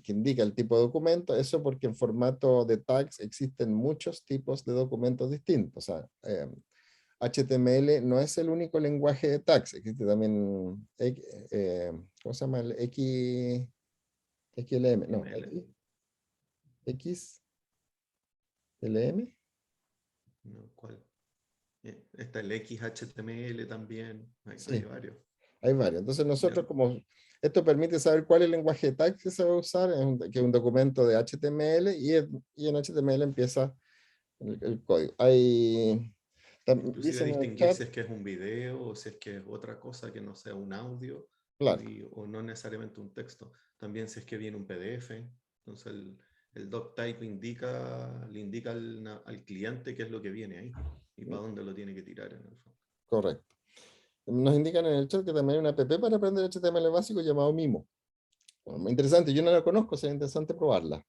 que indica el tipo de documento, eso porque en formato de tags existen muchos tipos de documentos distintos. O sea, HTML no es el único lenguaje de tags, existe también, ¿cómo se llama? XLM, no, XML. XLM. No, ¿cuál? Está el XHTML también. Hay Sí, varios. hay varios. Entonces Ya. nosotros como esto permite saber cuál es el lenguaje de tags que se va a usar, que es un documento de HTML y en HTML empieza el código. Inclusive Dicen en el distinguir chat, si es que es un video o si es que es otra cosa que no sea un audio claro, o no necesariamente un texto. También si es que viene un PDF. Entonces el doctype le indica al cliente qué es lo que viene ahí y para dónde lo tiene que tirar en el fondo. correcto. Nos indican en el chat que también hay una app para aprender HTML básico llamado Mimo. Bueno, muy interesante, yo no la conozco, sería interesante probarla.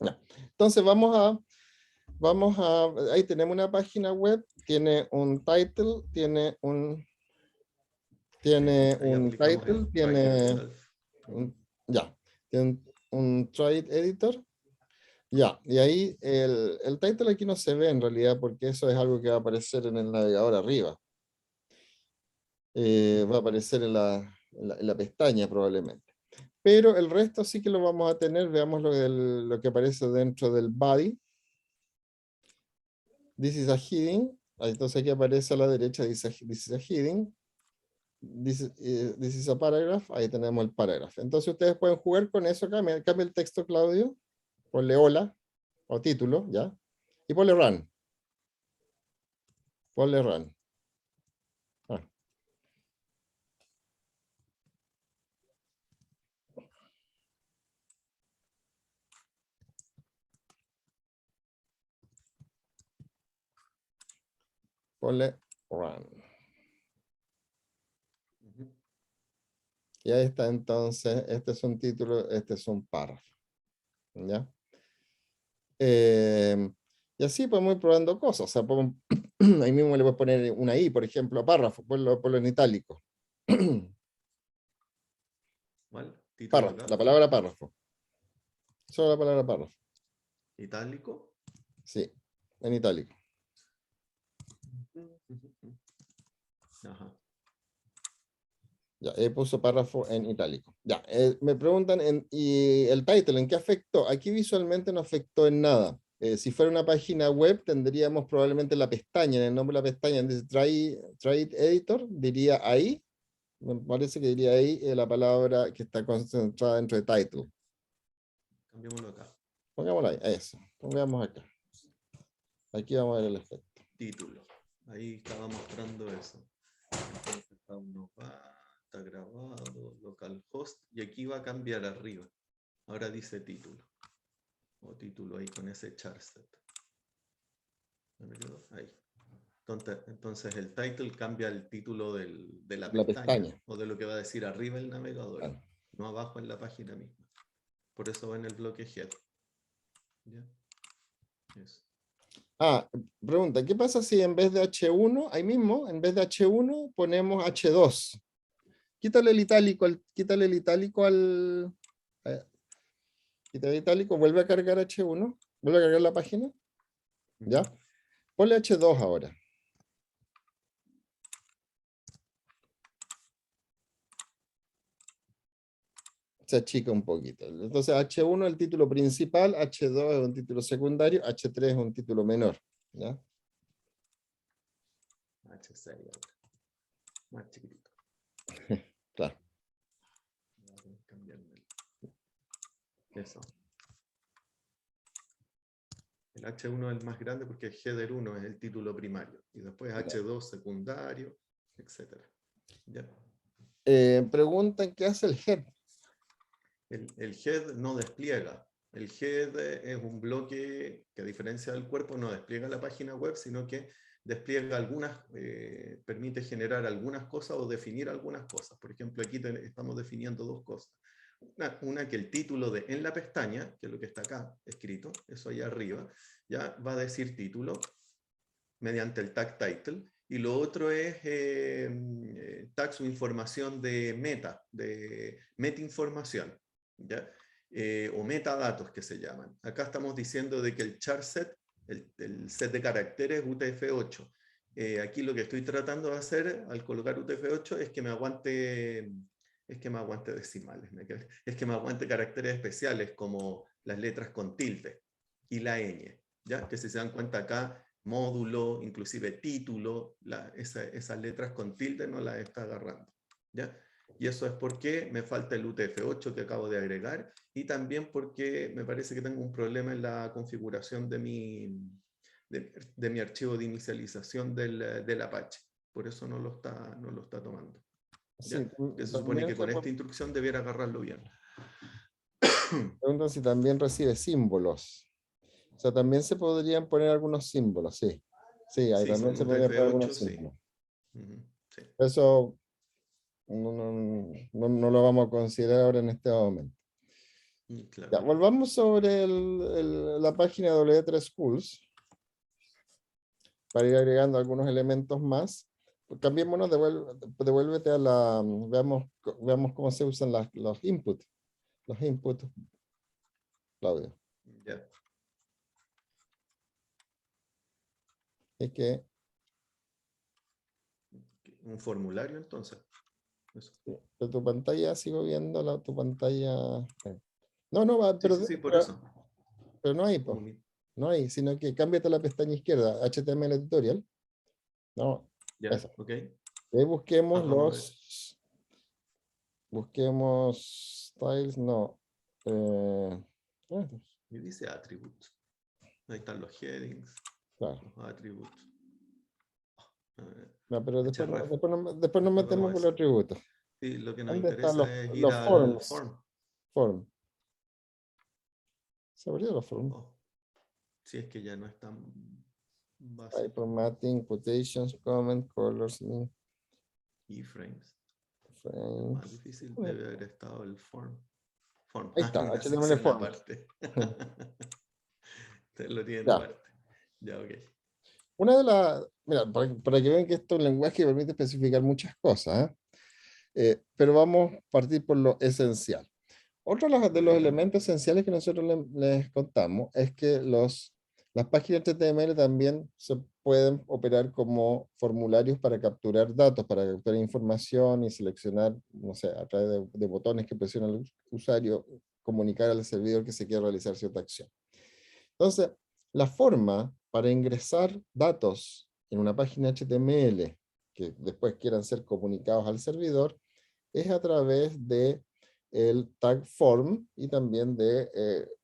Ya. Entonces ahí tenemos una página web, tiene un title, Ahí aplicamos el try yourself. ya, tiene un trade editor. Ya, y ahí el title aquí no se ve en realidad porque eso es algo que va a aparecer en el navegador arriba. Va a aparecer en la pestaña probablemente. Pero el resto sí que lo vamos a tener. Veamos lo que aparece dentro del body. This is a heading. Entonces aquí aparece a la derecha, this is a heading. This is a paragraph. Ahí tenemos el paragraph. Entonces ustedes pueden jugar con eso. Cambia el texto, Claudio. Ponle hola o título, ¿ya? Y ponle run. Ponle run. Ah, ponle run. Y ahí está entonces, este es un título, este es un párrafo. ¿Ya? Y así podemos ir probando cosas. O sea, ahí mismo le puedes poner una I, por ejemplo, a párrafo, ponlo en itálico. ¿Vale? Título Párrafo, acá. la palabra párrafo. Solo la palabra párrafo. Itálico. Sí, en itálico. Ajá. Ya, puso párrafo en itálico. Ya, me preguntan, ¿y el title en qué afectó? Aquí visualmente no afectó en nada. Si fuera una página web, tendríamos probablemente la pestaña, en el nombre de la pestaña, dice Try It Editor, diría ahí, me parece que diría ahí la palabra que está concentrada dentro de title. Cambiémoslo acá. Pongámoslo ahí, eso. Pongamos acá. Aquí vamos a ver el efecto. Título. Ahí estaba mostrando eso. Entonces uno va, está grabado, localhost, y aquí va a cambiar arriba. Ahora dice título. O título ahí con ese charset. Ahí. Entonces el title cambia el título de la La pestaña pestaña. o de lo que va a decir arriba el navegador, Claro. no abajo en la página misma. Por eso va en el bloque head. ¿Ya? Eso. Pregunta, ¿qué pasa si en vez de H1, ahí mismo, en vez de H1 ponemos H2? Quítale el itálico, quítale el itálico quítale el itálico, vuelve a cargar H1, vuelve a cargar la página, ¿ya? Ponle H2 ahora. Se achica un poquito. Entonces H1 es el título principal, H2 es un título secundario, H3 es un título menor, ¿ya? H6 ahora. Más chiquitito. Claro. Eso. El H1 es el más grande porque el header 1 es el título primario. Y después H2 secundario, etc. ¿Ya? Preguntan qué hace el head. El head no despliega. El head es un bloque que a diferencia del cuerpo no despliega la página web, sino que despliega permite generar algunas cosas o definir algunas cosas. Por ejemplo, aquí estamos definiendo dos cosas. Una que el título de en la pestaña, que es lo que está acá escrito, eso allá arriba, ya va a decir título mediante el tag title, Y lo otro es tags o información de metainformación, ¿ya? O metadatos que se llaman. Acá estamos diciendo de que el char set, el set de caracteres UTF-8. Aquí lo que estoy tratando de hacer al colocar UTF-8 es que me aguante decimales, es que me aguante caracteres especiales como las letras con tilde y la ñ, ¿ya? Que si se dan cuenta acá, módulo, inclusive título, esas letras con tilde no las está agarrando, ¿ya? Y eso es porque me falta el UTF-8 que acabo de agregar y también porque me parece que tengo un problema en la configuración de mi archivo de inicialización del Apache. Por eso no lo está tomando. Sí, ¿Ya? Que se supone también que con esta instrucción debiera agarrarlo bien. preguntan si también recibe símbolos. O sea, también se podrían poner algunos símbolos, sí. Sí, ahí Sí, también son se podrían poner UTF-8, algunos sí. símbolos. Sí. Eso no lo vamos a considerar ahora en este momento. Claro. Ya, volvamos sobre la página W3 Schools para ir agregando algunos elementos más. Cambiémonos, devuélvete a la, veamos cómo se usan los inputs. Los inputs, Claudio. Ya. Es que Un formulario entonces. Eso. de tu pantalla sigo viendo tu pantalla. No, Sí, por eso. pero no hay, pues. Como No hay, sino que cámbiate a la pestaña izquierda, HTML tutorial. No, ya, esa. ok. Y ahí busquemos Vamos a ver. busquemos styles, no. Eh, Me dice attributes. Ahí están los headings, claro. los attributes. No, pero href. después nos Después metemos vemos con los eso. atributos. Sí, lo que nos ¿Dónde están interesa es ir los al forms? form. Form. Se abrió los forms. Oh, si es que ya no es tan Hay básico. formatting, quotations, comment, colors, link, Iframes. frames. Más difícil debe haber estado el form. Ahí Hay está, una HTML sección forms. aparte. Ustedes lo tienen Ya. aparte. Ya, ok. Una de las, mira, para que vean que esto es un lenguaje que permite especificar muchas cosas, pero vamos a partir por lo esencial. Otro de los elementos esenciales que nosotros les contamos es que las páginas HTML también se pueden operar como formularios para capturar datos, para capturar información y seleccionar, no sé, a través de botones que presiona el usuario, comunicar al servidor que se quiere realizar cierta acción. Entonces, la forma para ingresar datos en una página HTML que después quieran ser comunicados al servidor es a través de el tag form y también de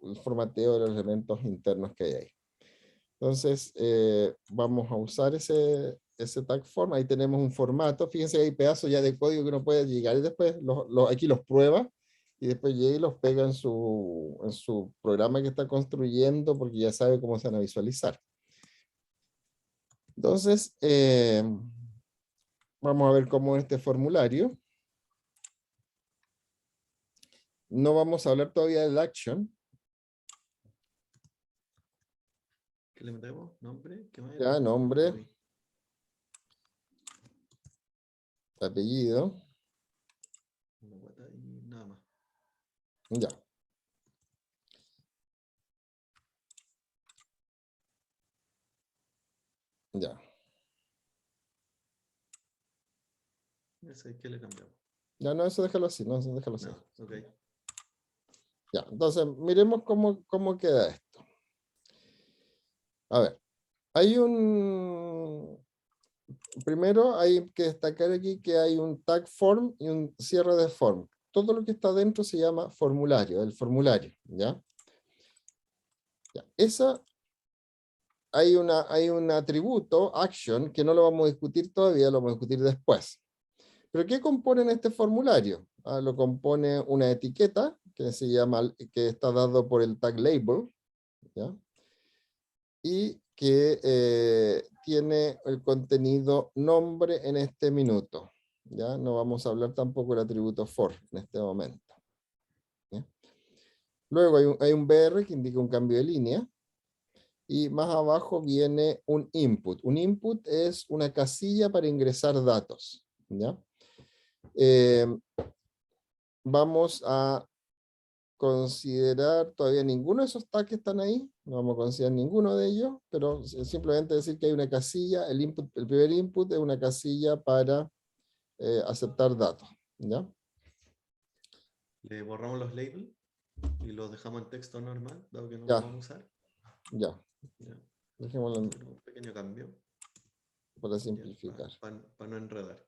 el formateo de los elementos internos que hay ahí. Entonces, vamos a usar ese tag form. Ahí tenemos un formato. Fíjense que hay pedazos ya de código que uno puede llegar y después aquí los prueba y después llega y los pega en su programa que está construyendo porque ya sabe cómo se van a visualizar. Entonces, vamos a ver cómo este formulario. No vamos a hablar todavía del action. ¿Qué le metemos? ¿Nombre? ¿Qué más era? Ya, nombre, apellido. Y nada más. Ya. Ya. ¿Ese qué le cambiamos? Ya, no, eso déjalo así, no, eso déjalo así. No, ok. Ya, entonces, miremos cómo queda esto. A ver, primero hay que destacar aquí que hay un tag form y un cierre de form. Todo lo que está dentro se llama formulario, el formulario, ¿ya? Ya. Hay un atributo, action, que no lo vamos a discutir todavía, lo vamos a discutir después. ¿Pero qué componen este formulario? Lo compone una etiqueta que está dado por el tag label, ¿ya? Y que tiene el contenido nombre en este minuto. ¿Ya? No vamos a hablar tampoco del atributo for en este momento. ¿Ya? Luego hay un BR que indica un cambio de línea. y más abajo viene un input. Un input es una casilla para ingresar datos, ¿ya? Vamos a considerar todavía ninguno de esos tags que están ahí, no vamos a considerar ninguno de ellos, pero simplemente decir que hay una casilla, el primer input es una casilla para aceptar datos, ¿ya? Le borramos los labels y los dejamos en texto normal, dado que no los Ya, vamos a usar. ya. Ya. Dejémoslo Un pequeño cambio para simplificar. para no enredar.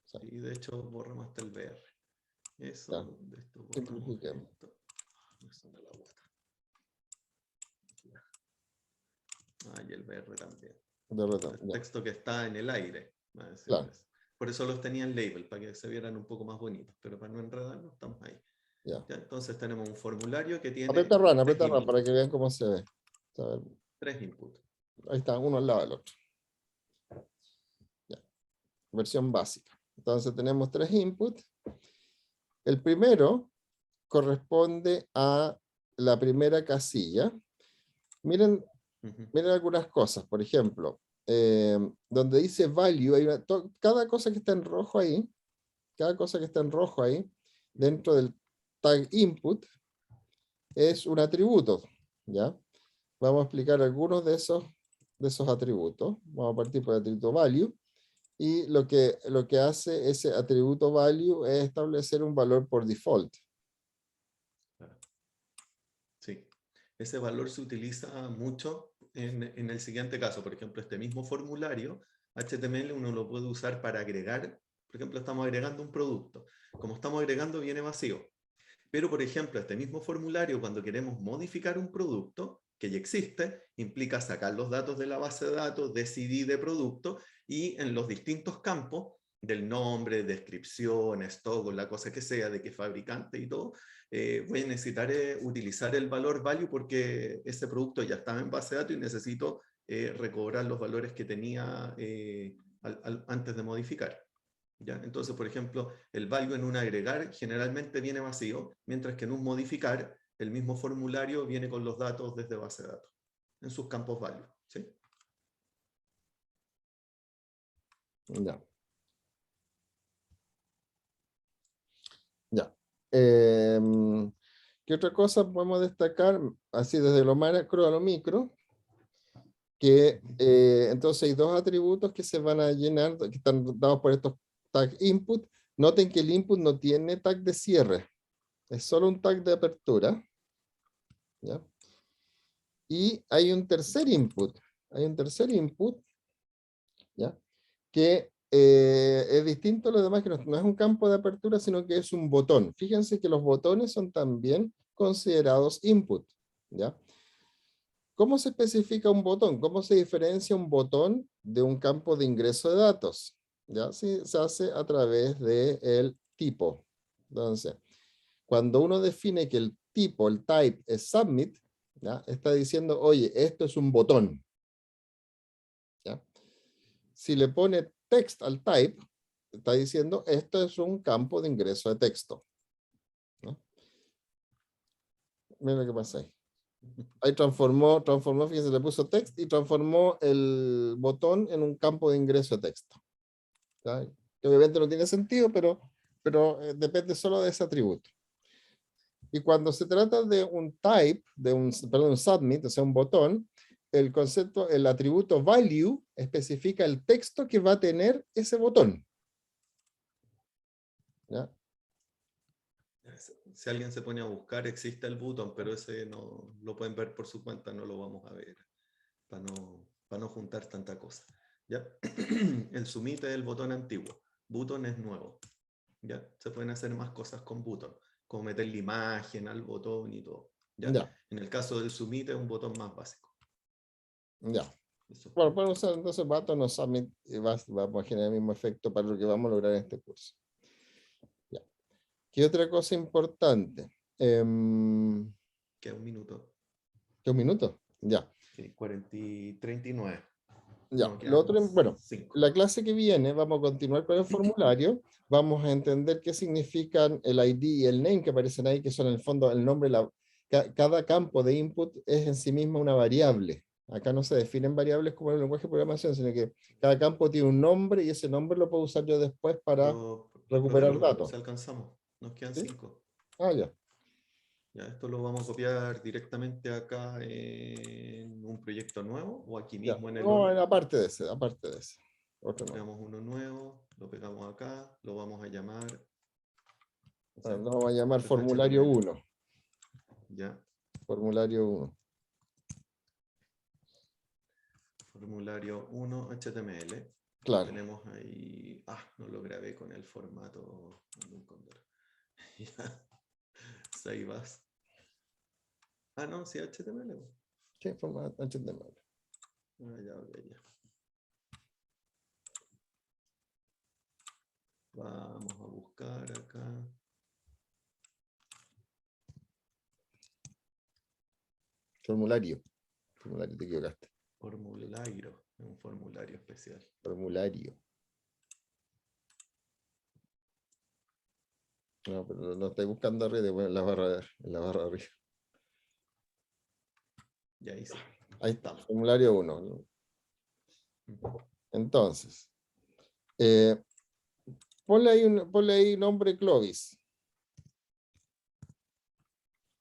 Sí. Y de hecho borramos hasta el BR. Eso, Ya. de esto borramos Simplifiquemos. esto. Eso de la guata. Ah, y el BR también. El Ya. texto que está en el aire. Claro. Por eso los tenía en label, para que se vieran un poco más bonitos, pero para no enredarnos estamos ahí. Ya. ¿Ya? Entonces tenemos un formulario que tiene Aprieta tres run para inputs. que vean cómo se ve. A ver, 3 inputs. ahí está, uno al lado del otro. Ya. Versión básica. Entonces tenemos 3 inputs. El primero corresponde a la primera casilla. Miren, miren algunas cosas. Por ejemplo, donde dice value, hay cada cosa que está en rojo ahí, cada cosa que está en rojo ahí, dentro del tag input, es un atributo, ¿ya? Vamos a explicar algunos de esos atributos. Vamos a partir por el atributo value. Y lo que hace ese atributo value es establecer un valor por default. Sí. Ese valor se utiliza mucho en el siguiente caso. Por ejemplo, este mismo formulario HTML uno lo puede usar para agregar. Por ejemplo, estamos agregando un producto. Como estamos agregando, viene vacío. Pero, por ejemplo, este mismo formulario, cuando queremos modificar un producto que ya existe, implica sacar los datos de la base de datos, de CD de producto, y en los distintos campos del nombre, descripción, stock o la cosa que sea, de qué fabricante y todo, voy a necesitar utilizar el valor value porque ese producto ya estaba en base de datos y necesito recobrar los valores que tenía antes de modificar. ¿Ya? Entonces, por ejemplo, el value en un agregar generalmente viene vacío, mientras que en un modificar, el mismo formulario viene con los datos desde base de datos, en sus campos value. ¿Sí? Ya. Ya. ¿Qué otra cosa podemos destacar? Así desde lo macro a lo micro, que entonces hay dos atributos que se van a llenar, que están dados por estos tag input. Noten que el input no tiene tag de cierre, es solo un tag de apertura. ¿Ya? Y hay un tercer input, ¿ya? Que es distinto a lo demás, que no es un campo de apertura, sino que es un botón. Fíjense que los botones son también considerados input, ¿ya? ¿Cómo se especifica un botón? ¿Cómo se diferencia un botón de un campo de ingreso de datos? ¿Ya? Sí, se hace a través del tipo. Entonces, cuando uno define que el tipo, el type, es submit, ¿ya? Está diciendo, oye, esto es un botón. ¿Ya? Si le pone text al type, está diciendo, esto es un campo de ingreso de texto. ¿No? Mira lo que pasa ahí. Ahí transformó, fíjense, le puso text y transformó el botón en un campo de ingreso de texto. ¿Ya? Que obviamente no tiene sentido, pero depende solo de ese atributo. Y cuando se trata de un type, un submit, o sea, un botón, el concepto, el atributo value especifica el texto que va a tener ese botón. ¿Ya? Si alguien se pone a buscar, existe el botón, pero ese no lo pueden ver por su cuenta, no lo vamos a ver, para no juntar tanta cosa. ¿Ya? El submit es el botón antiguo, button es nuevo. ¿Ya? Se pueden hacer más cosas con button, como meter la imagen al botón y todo. ¿Ya? Ya. En el caso del submit es un botón más básico. Ya. Eso. Bueno, podemos usar entonces button o submit y vamos a generar el mismo efecto para lo que vamos a lograr en este curso. Ya. ¿Qué otra cosa importante? Queda un minuto. ¿Qué, un minuto? Ya. Sí, 39. Ya. No, Lo quedan otro, bueno, 5. la clase que viene vamos a continuar con el formulario. Vamos a entender qué significan el ID y el name que aparecen ahí, que son en el fondo el nombre, cada campo de input es en sí mismo una variable. Acá no se definen variables como en el lenguaje de programación, sino que cada campo tiene un nombre y ese nombre lo puedo usar yo después para recuperar Probémoslo, datos. si alcanzamos. Nos quedan ¿Sí? 5. Ah, ya. Ya, esto lo vamos a copiar directamente acá en un proyecto nuevo o aquí Ya. mismo en el No, ONU. aparte de ese, aparte de ese. Otro no. Creamos uno nuevo, lo pegamos acá, lo vamos a llamar, no sé, Lo vamos a llamar proyecto formulario HTML. 1. Ya, Formulario 1. formulario 1 HTML. Lo Claro. tenemos ahí. Ah, no lo grabé con el formato. Ya, save as. Ah, no, sí, HTML. ¿Qué formato HTML? Ah, ya, ok, ya. Vamos a buscar acá. Formulario. Formulario, te equivocaste. Formulario, un formulario especial. Formulario. No, pero no estoy buscando arriba, bueno, en la barra de arriba. Ya ahí sí. Ahí está, Estamos. formulario 1. Entonces, ponle ahí nombre Clovis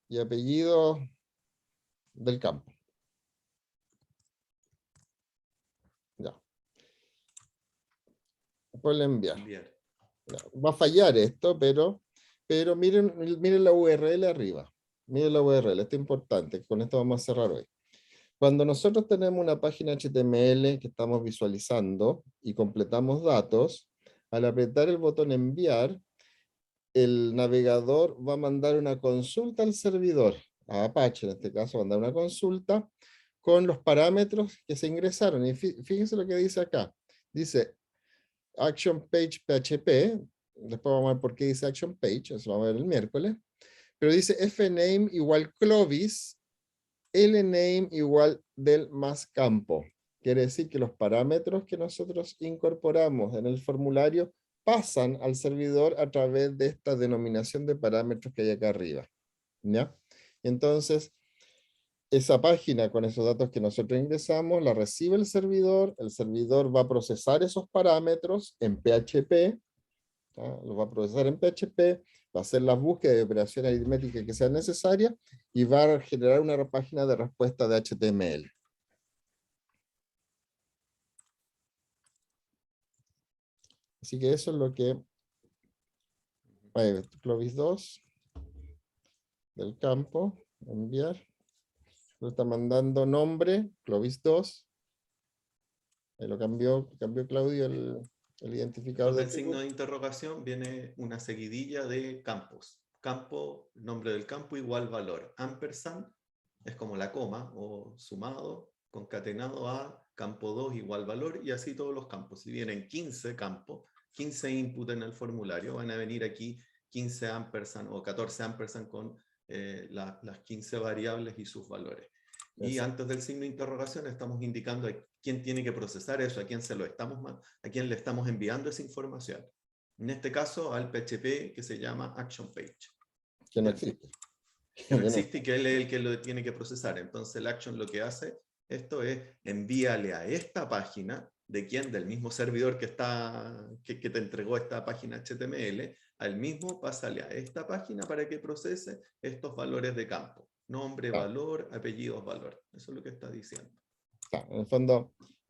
y apellido del campo. Ya. Ponle enviar. Enviar. Ya. Va a fallar esto, pero miren la URL arriba. Miren la URL, esto es importante. Con esto vamos a cerrar hoy. Cuando nosotros tenemos una página HTML que estamos visualizando y completamos datos, al apretar el botón enviar, el navegador va a mandar una consulta al servidor, a Apache en este caso, va a mandar una consulta con los parámetros que se ingresaron. Y fíjense lo que dice acá. Dice Action Page PHP, después vamos a ver por qué dice Action Page, eso lo vamos a ver el miércoles, pero dice fname igual Clovis, lname igual del más campo. Quiere decir que los parámetros que nosotros incorporamos en el formulario pasan al servidor a través de esta denominación de parámetros que hay acá arriba. ¿Ya? Entonces, esa página con esos datos que nosotros ingresamos, la recibe el servidor va a procesar esos parámetros en PHP, ¿ya? Los va a procesar en PHP, va a hacer las búsquedas de operaciones aritméticas que sean necesarias y va a generar una página de respuesta de HTML. Así que eso es lo que Clovis 2 del campo, enviar. Lo está mandando nombre, Clovis 2. Ahí lo cambió Claudio el identificador Después de del signo atributo. de interrogación viene una seguidilla de campos. Campo, nombre del campo igual valor. Ampersand es como la coma o sumado, concatenado a campo 2 igual valor y así todos los campos. Si vienen 15 campos, 15 input en el formulario, van a venir aquí 15 ampersand o 14 ampersand con las 15 variables y sus valores. Y Exacto. antes del signo de interrogación estamos indicando a quién tiene que procesar eso, a quién a quién le estamos enviando esa información. En este caso al PHP que se llama Action Page. Que no ¿Ya? existe. Que no existe y que él es el que lo tiene que procesar. Entonces el Action lo que hace esto es envíale a esta página de quién, del mismo servidor que te entregó esta página HTML, al mismo pásale a esta página para que procese estos valores de campo. Nombre, Claro, valor, apellidos, valor. Eso es lo que está diciendo. claro. En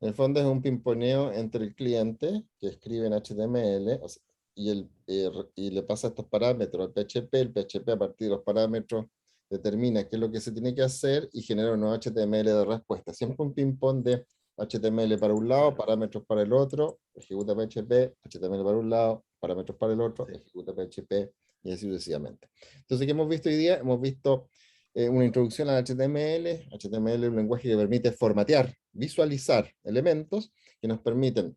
el fondo es un pimponeo entre el cliente que escribe en HTML y le pasa estos parámetros al PHP. El PHP a partir de los parámetros determina qué es lo que se tiene que hacer y genera un nuevo HTML de respuesta. Siempre un ping-pong de HTML para un lado, Claro. parámetros para el otro, ejecuta PHP, HTML para un lado, parámetros para el otro, Sí. ejecuta PHP y así sucesivamente. Entonces, ¿qué hemos visto hoy día? Hemos visto una introducción al HTML. HTML es un lenguaje que permite formatear, visualizar elementos que nos permiten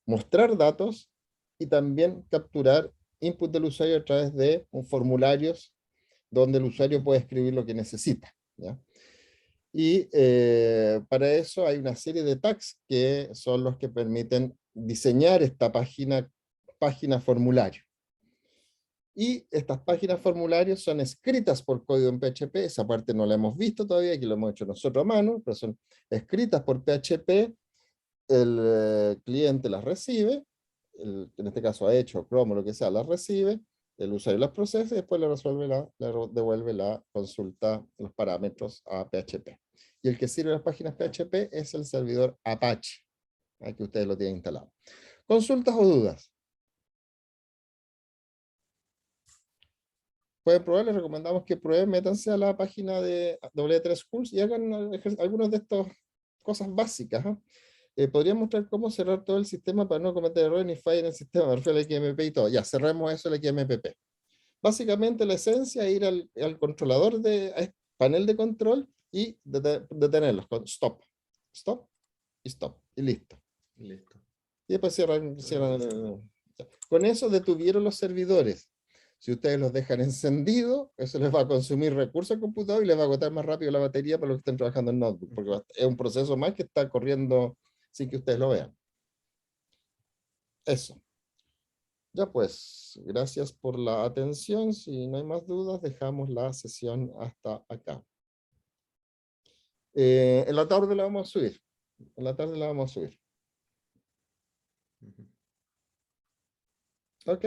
mostrar datos y también capturar input del usuario a través de un formularios donde el usuario puede escribir lo que necesita, ¿ya? Y para eso hay una serie de tags que son los que permiten diseñar esta página formulario. Y estas páginas formularios son escritas por código en PHP, esa parte no la hemos visto todavía, aquí lo hemos hecho nosotros a mano, pero son escritas por PHP, el cliente las recibe, en este caso ha hecho Chrome o lo que sea, las recibe, el usuario las procesa y después le devuelve la consulta, los parámetros a PHP. Y el que sirve las páginas PHP es el servidor Apache, que ustedes lo tienen instalado. ¿Consultas o dudas? Pueden probar, les recomendamos que prueben, métanse a la página de W3 Schools y hagan algunas de estas cosas básicas. Podría mostrar cómo cerrar todo el sistema para no cometer errores ni fallas en el sistema, me refiero al XMPP y todo. Ya, cerremos eso, el XMPP. Básicamente la esencia es ir al controlador de panel de control y detenerlos con stop, stop y stop. Y listo. Listo. Y después cierran. Con eso detuvieron los servidores. Si ustedes los dejan encendidos, eso les va a consumir recursos al computador y les va a agotar más rápido la batería para los que estén trabajando en notebook, porque es un proceso más que está corriendo sin que ustedes lo vean. Eso. Ya pues, gracias por la atención. Si no hay más dudas, dejamos la sesión hasta acá. En la tarde la vamos a subir. En la tarde la vamos a subir. Ok.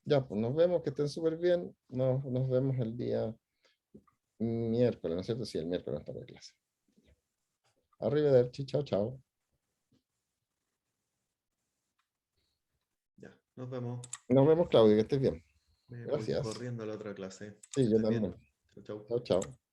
Ya, pues nos vemos, que estén súper bien. Nos vemos el día miércoles, ¿no es cierto? Sí, el miércoles para la clase. Arrivederci, chao, chao. Ya, nos vemos. Nos vemos, Claudio, que estés bien. Me voy Gracias. corriendo a la otra clase. Sí, Que yo estés bien. también. Chau, chau. Chao, chao.